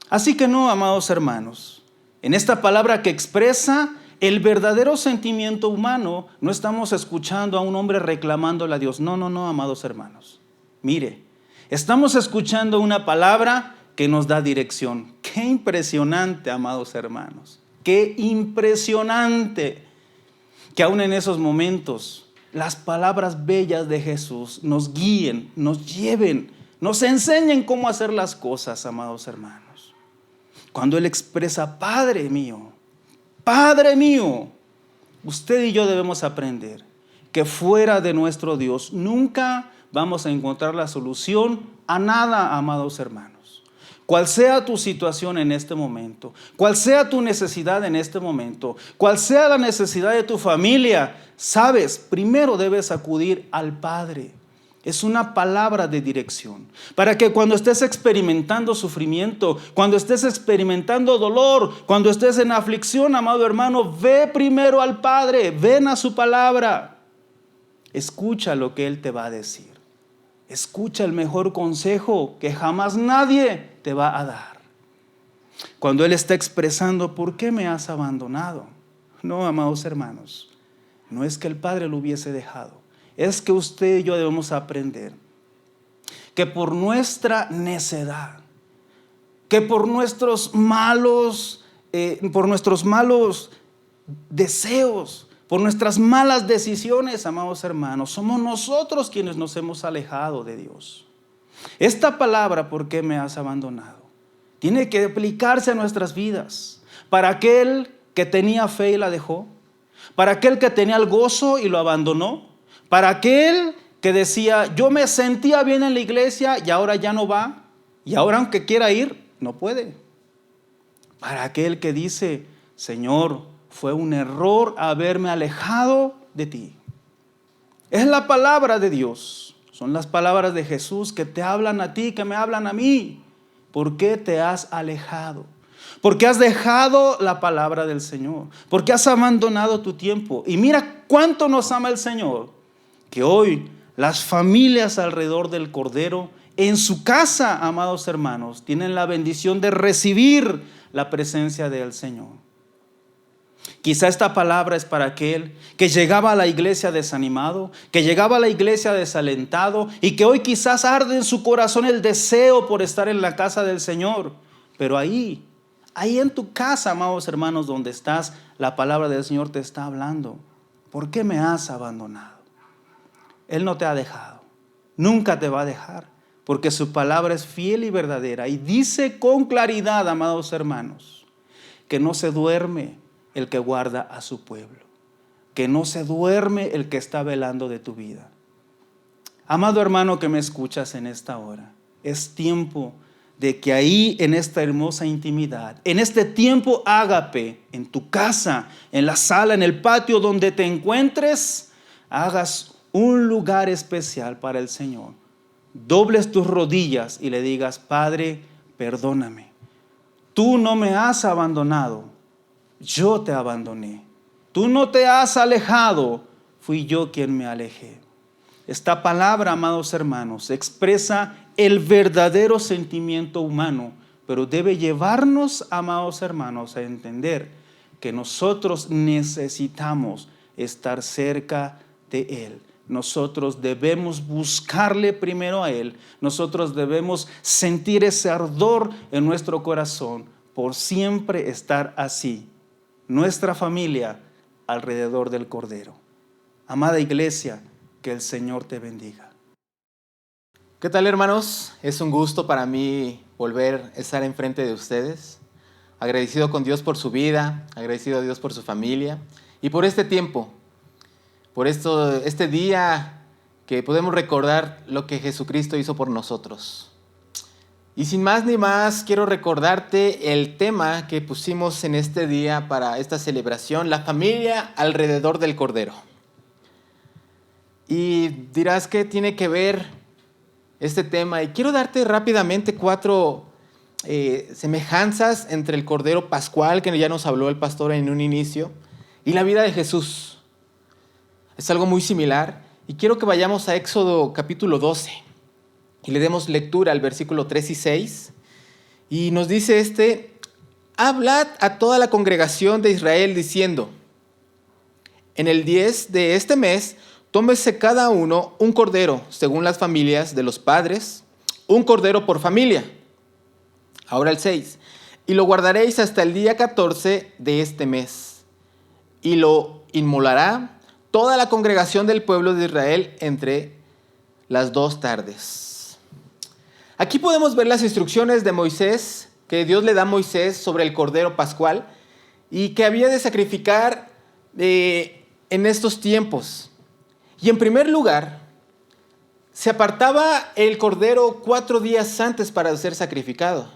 Así que no, amados hermanos, en esta palabra que expresa el verdadero sentimiento humano, no estamos escuchando a un hombre reclamándole a Dios. No, amados hermanos. Mire, estamos escuchando una palabra que nos da dirección. Qué impresionante, amados hermanos. Qué impresionante que aún en esos momentos las palabras bellas de Jesús nos guíen, nos lleven, nos enseñen cómo hacer las cosas, amados hermanos. Cuando Él expresa: Padre mío, usted y yo debemos aprender que fuera de nuestro Dios nunca vamos a encontrar la solución a nada, amados hermanos. Cual sea tu situación en este momento, cual sea tu necesidad en este momento, cual sea la necesidad de tu familia, sabes, primero debes acudir al Padre. Es una palabra de dirección, para que cuando estés experimentando sufrimiento, cuando estés experimentando dolor, cuando estés en aflicción, amado hermano, ve primero al Padre, ven a su palabra. Escucha lo que Él te va a decir. Escucha el mejor consejo que jamás nadie te va a dar. Cuando Él está expresando: ¿por qué me has abandonado? No, amados hermanos, no es que el Padre lo hubiese dejado. Es que usted y yo debemos aprender que por nuestra necedad, que por nuestros malos deseos, por nuestras malas decisiones, amados hermanos, somos nosotros quienes nos hemos alejado de Dios. Esta palabra: ¿por qué me has abandonado?, tiene que aplicarse a nuestras vidas. Para aquel que tenía fe y la dejó, para aquel que tenía el gozo y lo abandonó, para aquel que decía: yo me sentía bien en la iglesia y ahora ya no va, y ahora aunque quiera ir, no puede. Para aquel que dice: Señor, fue un error haberme alejado de ti. Es la palabra de Dios, son las palabras de Jesús que te hablan a ti, que me hablan a mí. ¿Por qué te has alejado? ¿Por qué has dejado la palabra del Señor? ¿Por qué has abandonado tu tiempo? Y mira cuánto nos ama el Señor, que hoy las familias alrededor del Cordero, en su casa, amados hermanos, tienen la bendición de recibir la presencia del Señor. Quizá esta palabra es para aquel que llegaba a la iglesia desanimado, que llegaba a la iglesia desalentado y que hoy quizás arde en su corazón el deseo por estar en la casa del Señor. Pero ahí Ahí en tu casa, amados hermanos, donde estás, la palabra del Señor te está hablando. ¿Por qué me has abandonado? Él no te ha dejado. Nunca te va a dejar. Porque su palabra es fiel y verdadera. Y dice con claridad, amados hermanos, que no se duerme el que guarda a su pueblo. Que no se duerme el que está velando de tu vida. Amado hermano que me escuchas en esta hora, es tiempo de que ahí en esta hermosa intimidad, en este tiempo ágape, en tu casa, en la sala, en el patio donde te encuentres, hagas un lugar especial para el Señor. Dobles tus rodillas y le digas: Padre, perdóname. Tú no me has abandonado, yo te abandoné. Tú no te has alejado, fui yo quien me alejé. Esta palabra, amados hermanos, expresa el verdadero sentimiento humano, pero debe llevarnos, amados hermanos, a entender que nosotros necesitamos estar cerca de Él. Nosotros debemos buscarle primero a Él. Nosotros debemos sentir ese ardor en nuestro corazón por siempre estar así. Nuestra familia alrededor del Cordero. Amada iglesia, que el Señor te bendiga. ¿Qué tal, hermanos? Es un gusto para mí volver a estar enfrente de ustedes. Agradecido con Dios por su vida, agradecido a Dios por su familia y por este tiempo, por este día que podemos recordar lo que Jesucristo hizo por nosotros. Y sin más ni más, quiero recordarte el tema que pusimos en este día para esta celebración: la familia alrededor del Cordero. Y dirás, ¿qué tiene que ver este tema? Y quiero darte rápidamente 4 semejanzas entre el Cordero Pascual, que ya nos habló el pastor en un inicio, y la vida de Jesús. Es algo muy similar. Y quiero que vayamos a Éxodo capítulo 12 y le demos lectura al versículo 3 y 6. Y nos dice hablad a toda la congregación de Israel diciendo: en el 10 de este mes, tómese cada uno un cordero según las familias de los padres, un cordero por familia. Ahora el 6. Y lo guardaréis hasta el día 14 de este mes. Y lo inmolará toda la congregación del pueblo de Israel entre las 2 tardes. Aquí podemos ver las instrucciones de Moisés, que Dios le da a Moisés sobre el cordero pascual y que había de sacrificar en estos tiempos. Y en primer lugar, se apartaba el cordero 4 días antes para ser sacrificado.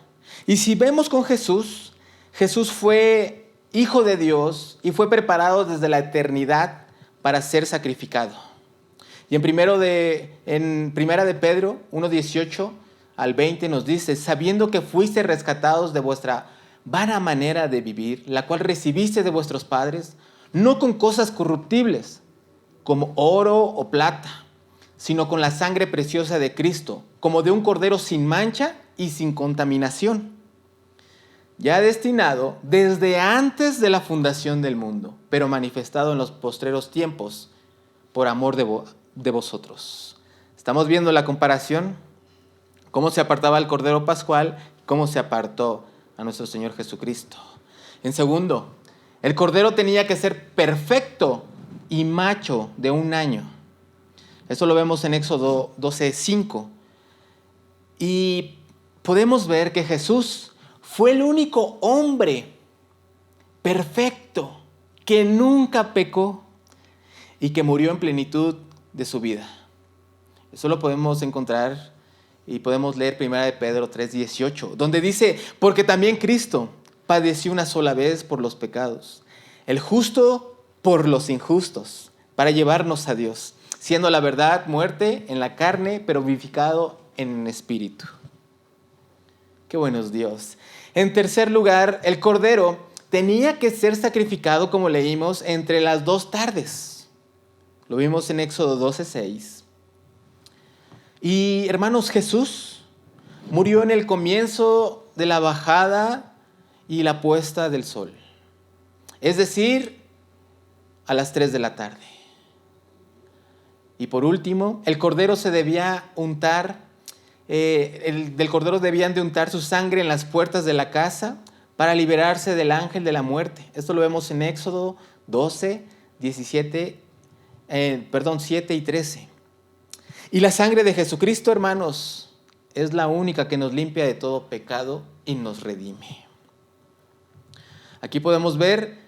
Y si vemos con Jesús, Jesús fue hijo de Dios y fue preparado desde la eternidad para ser sacrificado. Y en primera de Pedro 1:18 al 20 nos dice: sabiendo que fuiste rescatados de vuestra vana manera de vivir, la cual recibiste de vuestros padres, no con cosas corruptibles, como oro o plata, sino con la sangre preciosa de Cristo, como de un cordero sin mancha y sin contaminación, ya destinado desde antes de la fundación del mundo, pero manifestado en los postreros tiempos por amor de vosotros. Estamos viendo la comparación, cómo se apartaba el cordero pascual, cómo se apartó a nuestro Señor Jesucristo. En segundo, el cordero tenía que ser perfecto y macho de 1 año. Eso lo vemos en Éxodo 12:5. Y podemos ver que Jesús fue el único hombre perfecto que nunca pecó y que murió en plenitud de su vida. Eso lo podemos encontrar y podemos leer 1 de Pedro 3:18, donde dice: porque también Cristo padeció una sola vez por los pecados, el justo por los injustos, para llevarnos a Dios, siendo la verdad muerte en la carne, pero vivificado en espíritu. Qué bueno es Dios. En tercer lugar, el cordero tenía que ser sacrificado, como leímos, entre las 2 tardes. Lo vimos en Éxodo 12:6. Y hermanos, Jesús murió en el comienzo de la bajada y la puesta del sol. Es decir, a las 3 de la tarde. Y por último, el cordero se debía untar, del cordero debían de untar su sangre en las puertas de la casa para liberarse del ángel de la muerte. Esto lo vemos en Éxodo 12, 7 y 13. Y la sangre de Jesucristo, hermanos, es la única que nos limpia de todo pecado y nos redime. Aquí podemos ver,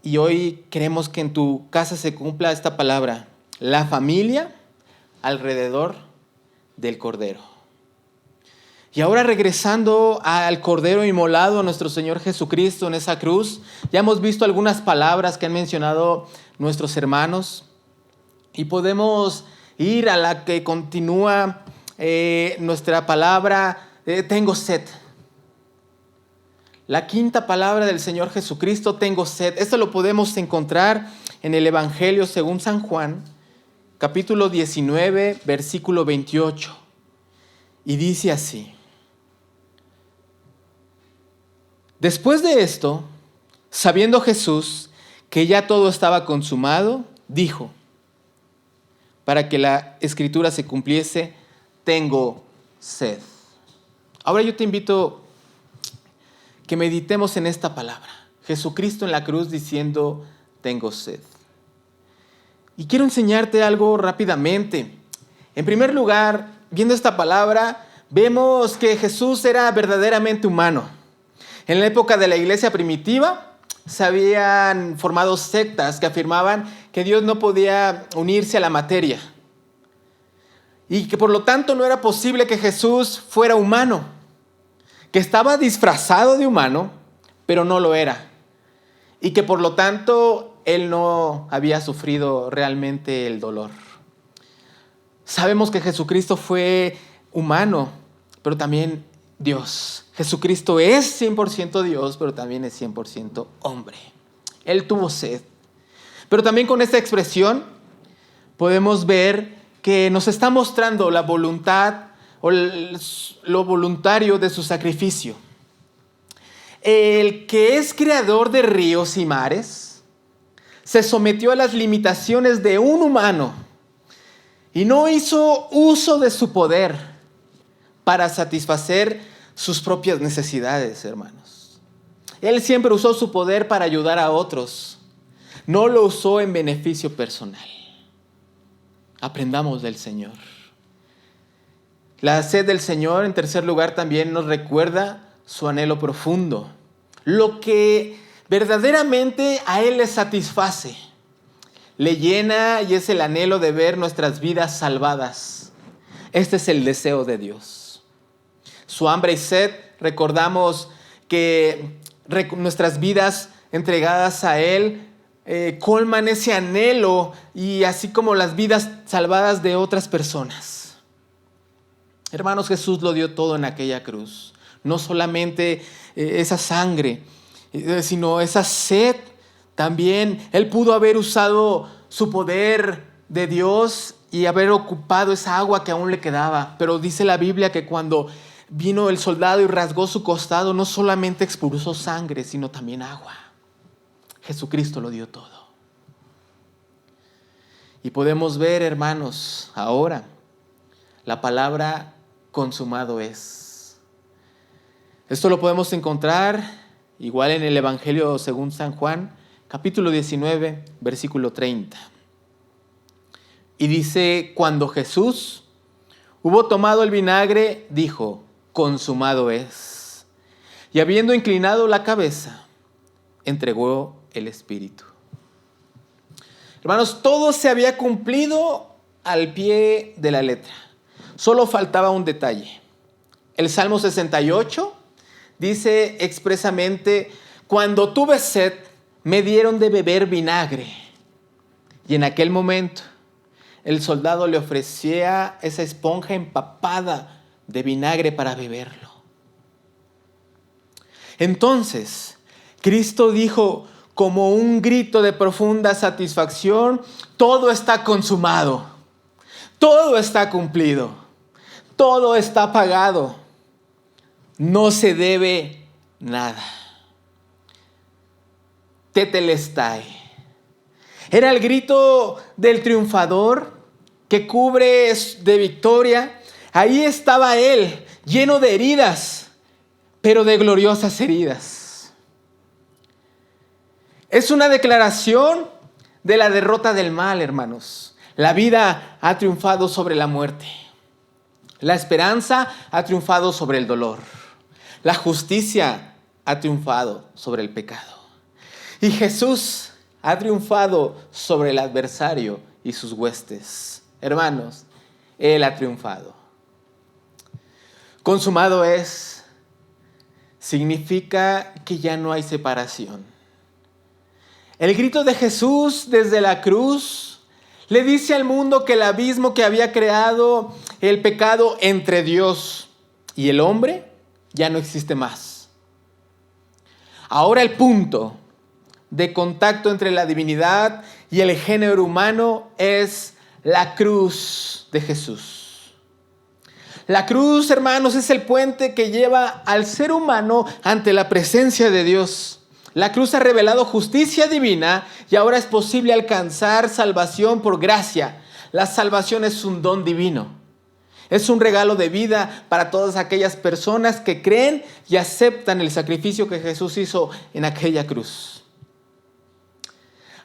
y hoy queremos que en tu casa se cumpla esta palabra: la familia alrededor del Cordero. Y ahora, regresando al Cordero inmolado, a nuestro Señor Jesucristo en esa cruz, ya hemos visto algunas palabras que han mencionado nuestros hermanos, y podemos ir a la que continúa nuestra palabra, tengo sed. La quinta palabra del Señor Jesucristo, tengo sed. Esto lo podemos encontrar en el Evangelio según San Juan, capítulo 19, versículo 28. Y dice así: después de esto, sabiendo Jesús que ya todo estaba consumado, dijo, para que la escritura se cumpliese, tengo sed. Ahora yo te invito que meditemos en esta palabra. Jesucristo en la cruz diciendo, tengo sed. Y quiero enseñarte algo rápidamente. En primer lugar, viendo esta palabra, vemos que Jesús era verdaderamente humano. En la época de la iglesia primitiva, se habían formado sectas que afirmaban que Dios no podía unirse a la materia y que por lo tanto no era posible que Jesús fuera humano, que estaba disfrazado de humano, pero no lo era, y que por lo tanto Él no había sufrido realmente el dolor. Sabemos que Jesucristo fue humano, pero también Dios. Jesucristo es 100% Dios, pero también es 100% hombre. Él tuvo sed. Pero también con esta expresión podemos ver que nos está mostrando la voluntad o lo voluntario de su sacrificio. El que es creador de ríos y mares se sometió a las limitaciones de un humano y no hizo uso de su poder para satisfacer sus propias necesidades, hermanos. Él siempre usó su poder para ayudar a otros. No lo usó en beneficio personal. Aprendamos del Señor. La sed del Señor, en tercer lugar, también nos recuerda su anhelo profundo. Lo que verdaderamente a Él le satisface, le llena, y es el anhelo de ver nuestras vidas salvadas. Este es el deseo de Dios. Su hambre y sed, recordamos que nuestras vidas entregadas a Él colman ese anhelo, y así como las vidas salvadas de otras personas. Hermanos, Jesús lo dio todo en aquella cruz. No solamente esa sangre, sino esa sed también. Él pudo haber usado su poder de Dios y haber ocupado esa agua que aún le quedaba. Pero dice la Biblia que cuando vino el soldado y rasgó su costado, no solamente expulsó sangre, sino también agua. Jesucristo lo dio todo. Y podemos ver, hermanos, ahora la palabra consumado es. Esto lo podemos encontrar igual en el Evangelio según San Juan, capítulo 19, versículo 30. Y dice, cuando Jesús hubo tomado el vinagre, dijo, consumado es. Y habiendo inclinado la cabeza, entregó el Espíritu. Hermanos, todo se había cumplido al pie de la letra. Solo faltaba un detalle. El Salmo 68 dice expresamente, cuando tuve sed, me dieron de beber vinagre. Y en aquel momento, el soldado le ofrecía esa esponja empapada de vinagre para beberlo. Entonces, Cristo dijo como un grito de profunda satisfacción, todo está consumado, todo está cumplido, todo está pagado, no se debe nada. Tetelestai. Era el grito del triunfador que cubre de victoria. Ahí estaba él, lleno de heridas, pero de gloriosas heridas. Es una declaración de la derrota del mal, hermanos. La vida ha triunfado sobre la muerte. La esperanza ha triunfado sobre el dolor. La justicia ha triunfado sobre el pecado. Y Jesús ha triunfado sobre el adversario y sus huestes. Hermanos, Él ha triunfado. Consumado es, significa que ya no hay separación. El grito de Jesús desde la cruz le dice al mundo que el abismo que había creado el pecado entre Dios y el hombre ya no existe más. Ahora el punto de contacto entre la divinidad y el género humano es la cruz de Jesús. La cruz, hermanos, es el puente que lleva al ser humano ante la presencia de Dios. La cruz ha revelado justicia divina y ahora es posible alcanzar salvación por gracia. La salvación es un don divino. Es un regalo de vida para todas aquellas personas que creen y aceptan el sacrificio que Jesús hizo en aquella cruz.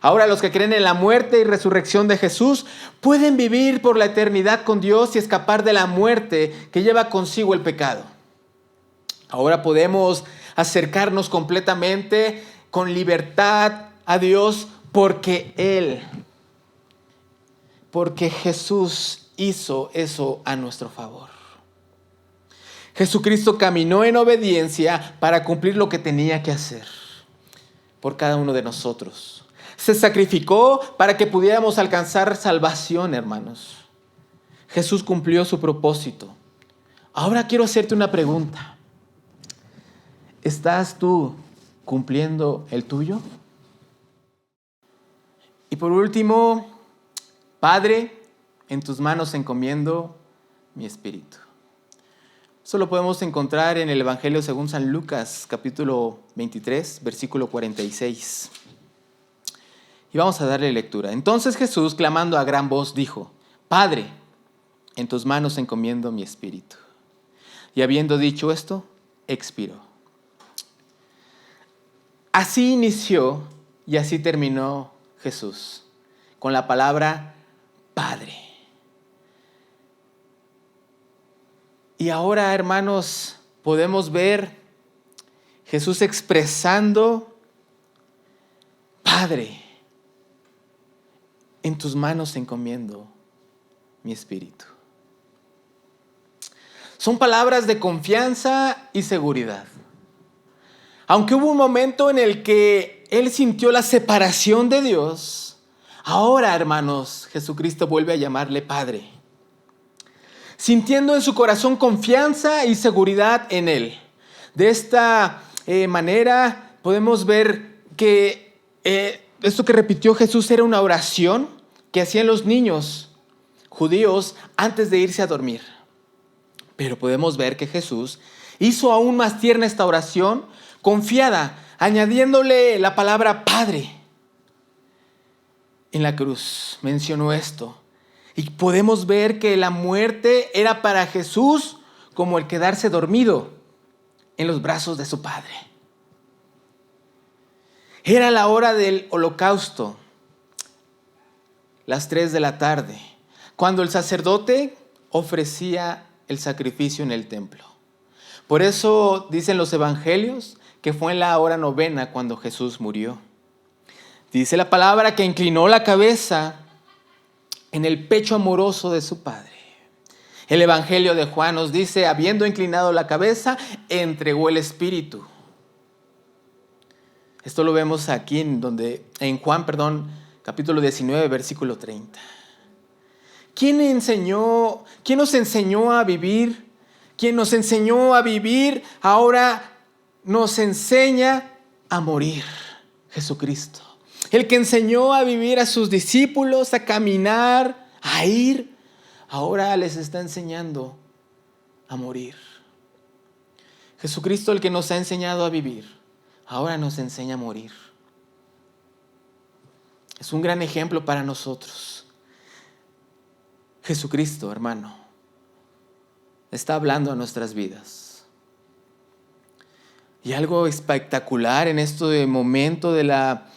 Ahora los que creen en la muerte y resurrección de Jesús pueden vivir por la eternidad con Dios y escapar de la muerte que lleva consigo el pecado. Ahora podemos acercarnos completamente con libertad a Dios porque Jesús hizo eso a nuestro favor. Jesucristo caminó en obediencia para cumplir lo que tenía que hacer por cada uno de nosotros. Se sacrificó para que pudiéramos alcanzar salvación, hermanos. Jesús cumplió su propósito. Ahora quiero hacerte una pregunta. ¿Estás tú cumpliendo el tuyo? Y por último, Padre, en tus manos encomiendo mi espíritu. Eso lo podemos encontrar en el Evangelio según San Lucas, capítulo 23, versículo 46. Y vamos a darle lectura. Entonces Jesús, clamando a gran voz, dijo: Padre, en tus manos encomiendo mi espíritu. Y habiendo dicho esto, expiró. Así inició y así terminó Jesús, con la palabra Padre. Y ahora, hermanos, podemos ver Jesús expresando: Padre, en tus manos encomiendo mi espíritu. Son palabras de confianza y seguridad. Aunque hubo un momento en el que él sintió la separación de Dios, ahora, hermanos, Jesucristo vuelve a llamarle Padre, sintiendo en su corazón confianza y seguridad en él. De esta manera podemos ver que esto que repitió Jesús era una oración que hacían los niños judíos antes de irse a dormir. Pero podemos ver que Jesús hizo aún más tierna esta oración, confiada, añadiéndole la palabra Padre. En la cruz mencionó esto. Y podemos ver que la muerte era para Jesús como el quedarse dormido en los brazos de su Padre. Era la hora del holocausto, las 3 de la tarde, cuando el sacerdote ofrecía el sacrificio en el templo. Por eso dicen los evangelios que fue en la hora 9 cuando Jesús murió. Dice la palabra que inclinó la cabeza en el pecho amoroso de su Padre. El evangelio de Juan nos dice: habiendo inclinado la cabeza, entregó el espíritu. Esto lo vemos aquí en Juan, capítulo 19, versículo 30. ¿Quién nos enseñó a vivir? ¿Quién nos enseñó a vivir ahora nos enseña a morir? Jesucristo. El que enseñó a vivir a sus discípulos, a caminar, a ir, ahora les está enseñando a morir. Jesucristo, el que nos ha enseñado a vivir, ahora nos enseña a morir. Es un gran ejemplo para nosotros. Jesucristo, hermano, está hablando a nuestras vidas. Y algo espectacular en este momento de la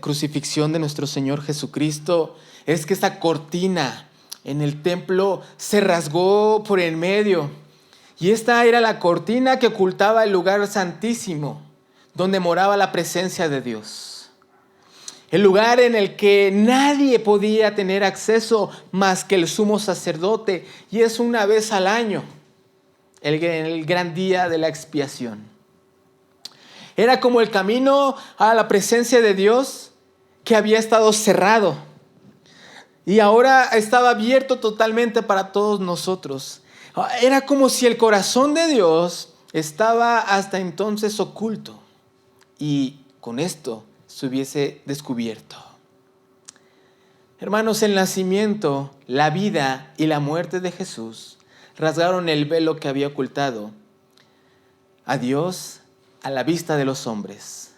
crucifixión de nuestro Señor Jesucristo es que esta cortina en el templo se rasgó por en medio. Y esta era la cortina que ocultaba el lugar santísimo, donde moraba la presencia de Dios. El lugar en el que nadie podía tener acceso más que el sumo sacerdote. Y es una vez al año, el gran día de la expiación. Era como el camino a la presencia de Dios que había estado cerrado. Y ahora estaba abierto totalmente para todos nosotros. Era como si el corazón de Dios estaba hasta entonces oculto y con esto se hubiese descubierto. Hermanos, el nacimiento, la vida y la muerte de Jesús rasgaron el velo que había ocultado a Dios a la vista de los hombres.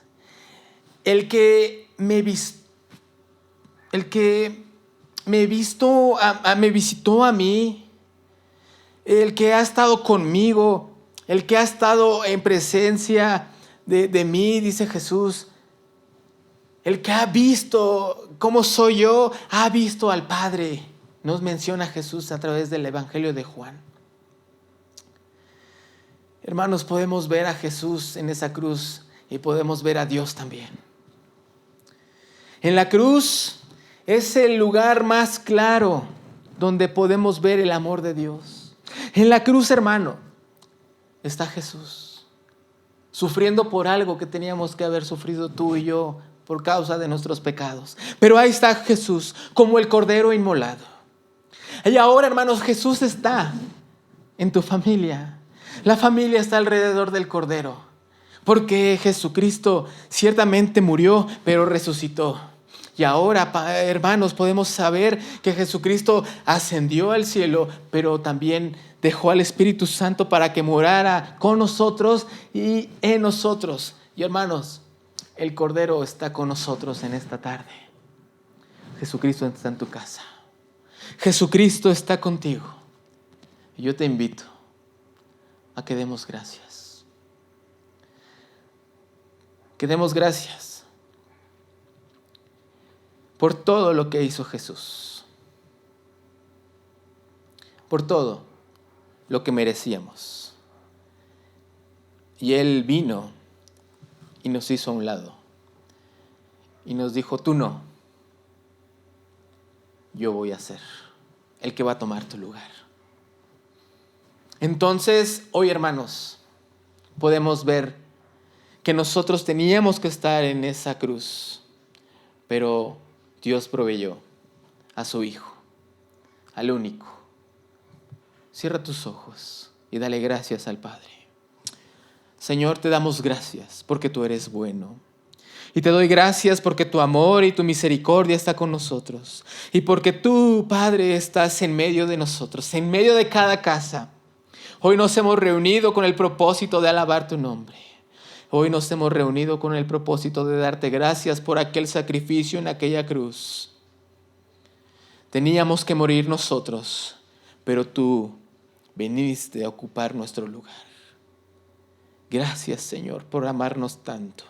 El que me visitó a mí, el que ha estado conmigo, el que ha estado en presencia de mí, dice Jesús, el que ha visto cómo soy yo, ha visto al Padre. Nos menciona Jesús a través del Evangelio de Juan. Hermanos, podemos ver a Jesús en esa cruz y podemos ver a Dios también. En la cruz es el lugar más claro donde podemos ver el amor de Dios. En la cruz, hermano, está Jesús, sufriendo por algo que teníamos que haber sufrido tú y yo por causa de nuestros pecados. Pero ahí está Jesús, como el Cordero inmolado. Y ahora, hermanos, Jesús está en tu familia. La familia está alrededor del Cordero, porque Jesucristo ciertamente murió, pero resucitó. Y ahora, hermanos, podemos saber que Jesucristo ascendió al cielo, pero también dejó al Espíritu Santo para que morara con nosotros y en nosotros. Y hermanos, el Cordero está con nosotros en esta tarde. Jesucristo está en tu casa. Jesucristo está contigo. Y yo te invito a que demos gracias. Que demos gracias por todo lo que hizo Jesús, por todo lo que merecíamos. Y Él vino y nos hizo a un lado y nos dijo: tú no, yo voy a ser el que va a tomar tu lugar. Entonces, hoy, hermanos, podemos ver que nosotros teníamos que estar en esa cruz, pero Dios proveyó a su Hijo, al único. Cierra tus ojos y dale gracias al Padre. Señor, te damos gracias porque tú eres bueno. Y te doy gracias porque tu amor y tu misericordia está con nosotros. Y porque tú, Padre, estás en medio de nosotros, en medio de cada casa. Hoy nos hemos reunido con el propósito de alabar tu nombre. Hoy nos hemos reunido con el propósito de darte gracias por aquel sacrificio en aquella cruz. Teníamos que morir nosotros, pero tú viniste a ocupar nuestro lugar. Gracias, Señor, por amarnos tanto.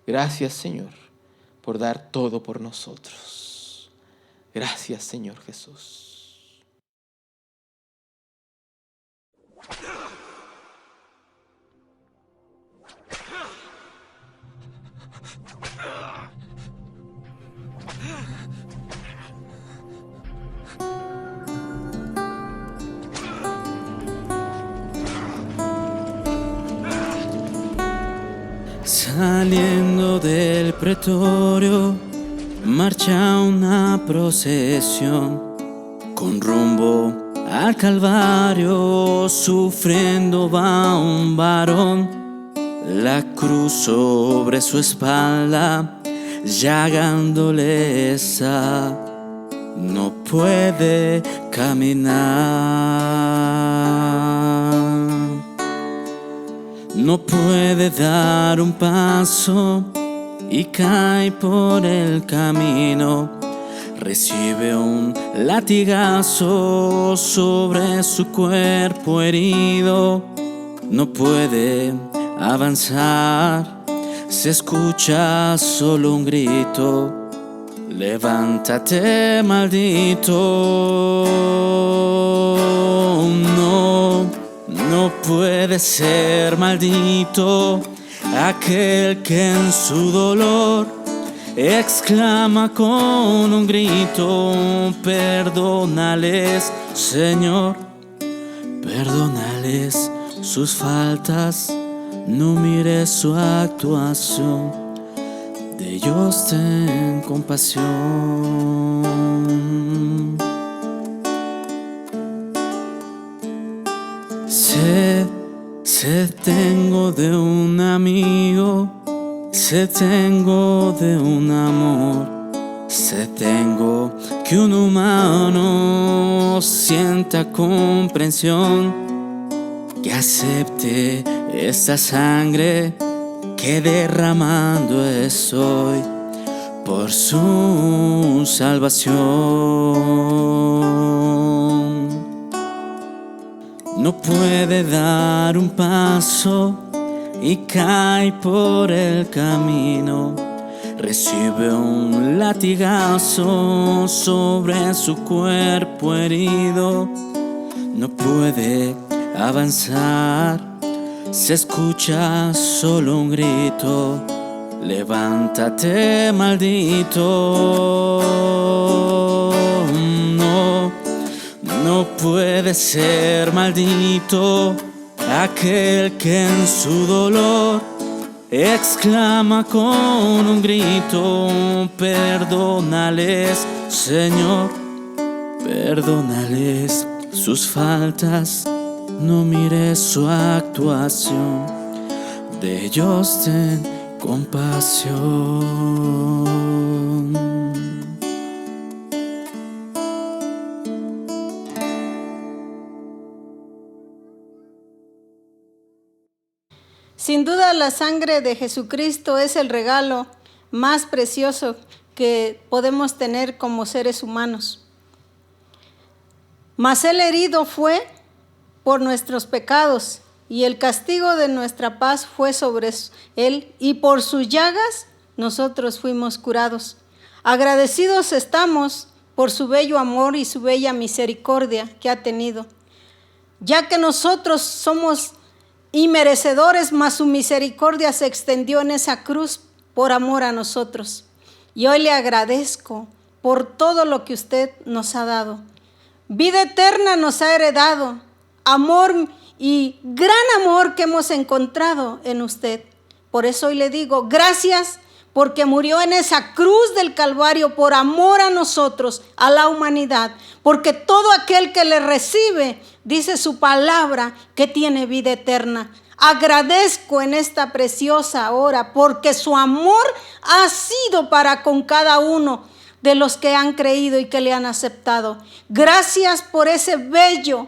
Gracias, Señor, por dar todo por nosotros. Gracias, Señor Jesús. Saliendo del pretorio, marcha una procesión con rumbo al Calvario. Sufriendo va un varón, la cruz sobre su espalda, llagándole esa, no puede caminar. No puede dar un paso y cae por el camino. Recibe un latigazo sobre su cuerpo herido. No puede avanzar, se escucha solo un grito: levántate, maldito. No puede ser maldito aquel que en su dolor exclama con un grito: perdónales, Señor, perdónales sus faltas, no mires su actuación, de ellos ten compasión. Sed tengo de un amigo, sed tengo de un amor, sed tengo que un humano sienta comprensión, que acepte esta sangre que derramando estoy por su salvación. No puede dar un paso y cae por el camino, recibe un latigazo sobre su cuerpo herido. No puede avanzar, se escucha solo un grito: levántate, maldito. No puede ser maldito aquel que en su dolor exclama con un grito: perdónales, Señor, perdónales sus faltas, no mires su actuación, de ellos ten compasión. Sin duda, la sangre de Jesucristo es el regalo más precioso que podemos tener como seres humanos. Mas el herido fue por nuestros pecados, y el castigo de nuestra paz fue sobre él, y por sus llagas nosotros fuimos curados. Agradecidos estamos por su bello amor y su bella misericordia que ha tenido, ya que nosotros somos inmerecedores, mas su misericordia se extendió en esa cruz por amor a nosotros. Y hoy le agradezco por todo lo que usted nos ha dado. Vida eterna nos ha heredado, amor y gran amor que hemos encontrado en usted. Por eso hoy le digo gracias, porque murió en esa cruz del Calvario por amor a nosotros, a la humanidad, porque todo aquel que le recibe, dice su palabra, que tiene vida eterna. Agradezco en esta preciosa hora, porque su amor ha sido para con cada uno de los que han creído y que le han aceptado. Gracias por esa bella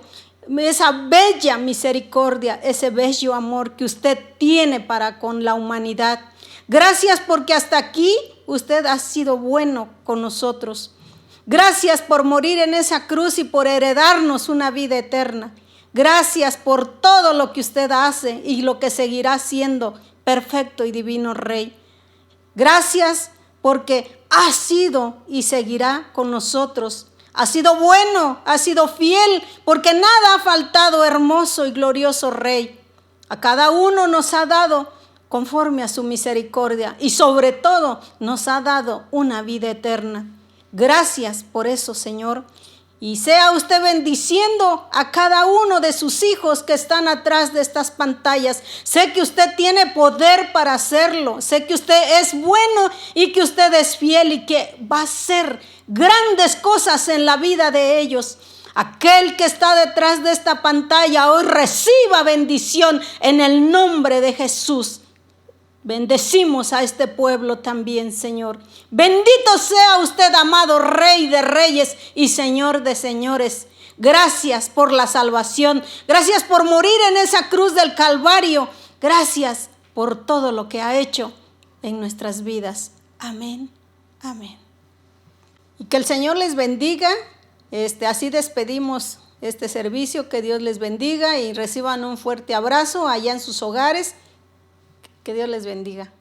misericordia, ese bello amor que usted tiene para con la humanidad. Gracias porque hasta aquí usted ha sido bueno con nosotros. Gracias por morir en esa cruz y por heredarnos una vida eterna. Gracias por todo lo que usted hace y lo que seguirá haciendo, perfecto y divino Rey. Gracias porque ha sido y seguirá con nosotros. Ha sido bueno, ha sido fiel, porque nada ha faltado, hermoso y glorioso Rey. A cada uno nos ha dado conforme a su misericordia, y sobre todo nos ha dado una vida eterna. Gracias por eso, Señor. Y sea usted bendiciendo a cada uno de sus hijos que están atrás de estas pantallas. Sé que usted tiene poder para hacerlo. Sé que usted es bueno y que usted es fiel y que va a hacer grandes cosas en la vida de ellos. Aquel que está detrás de esta pantalla hoy reciba bendición en el nombre de Jesús. Bendecimos a este pueblo también, Señor. Bendito sea usted, amado Rey de Reyes y Señor de Señores. Gracias por la salvación. Gracias por morir en esa cruz del Calvario. Gracias por todo lo que ha hecho en nuestras vidas. Amén. Amén. Y que el Señor les bendiga. Así despedimos este servicio. Que Dios les bendiga y reciban un fuerte abrazo allá en sus hogares. Que Dios les bendiga.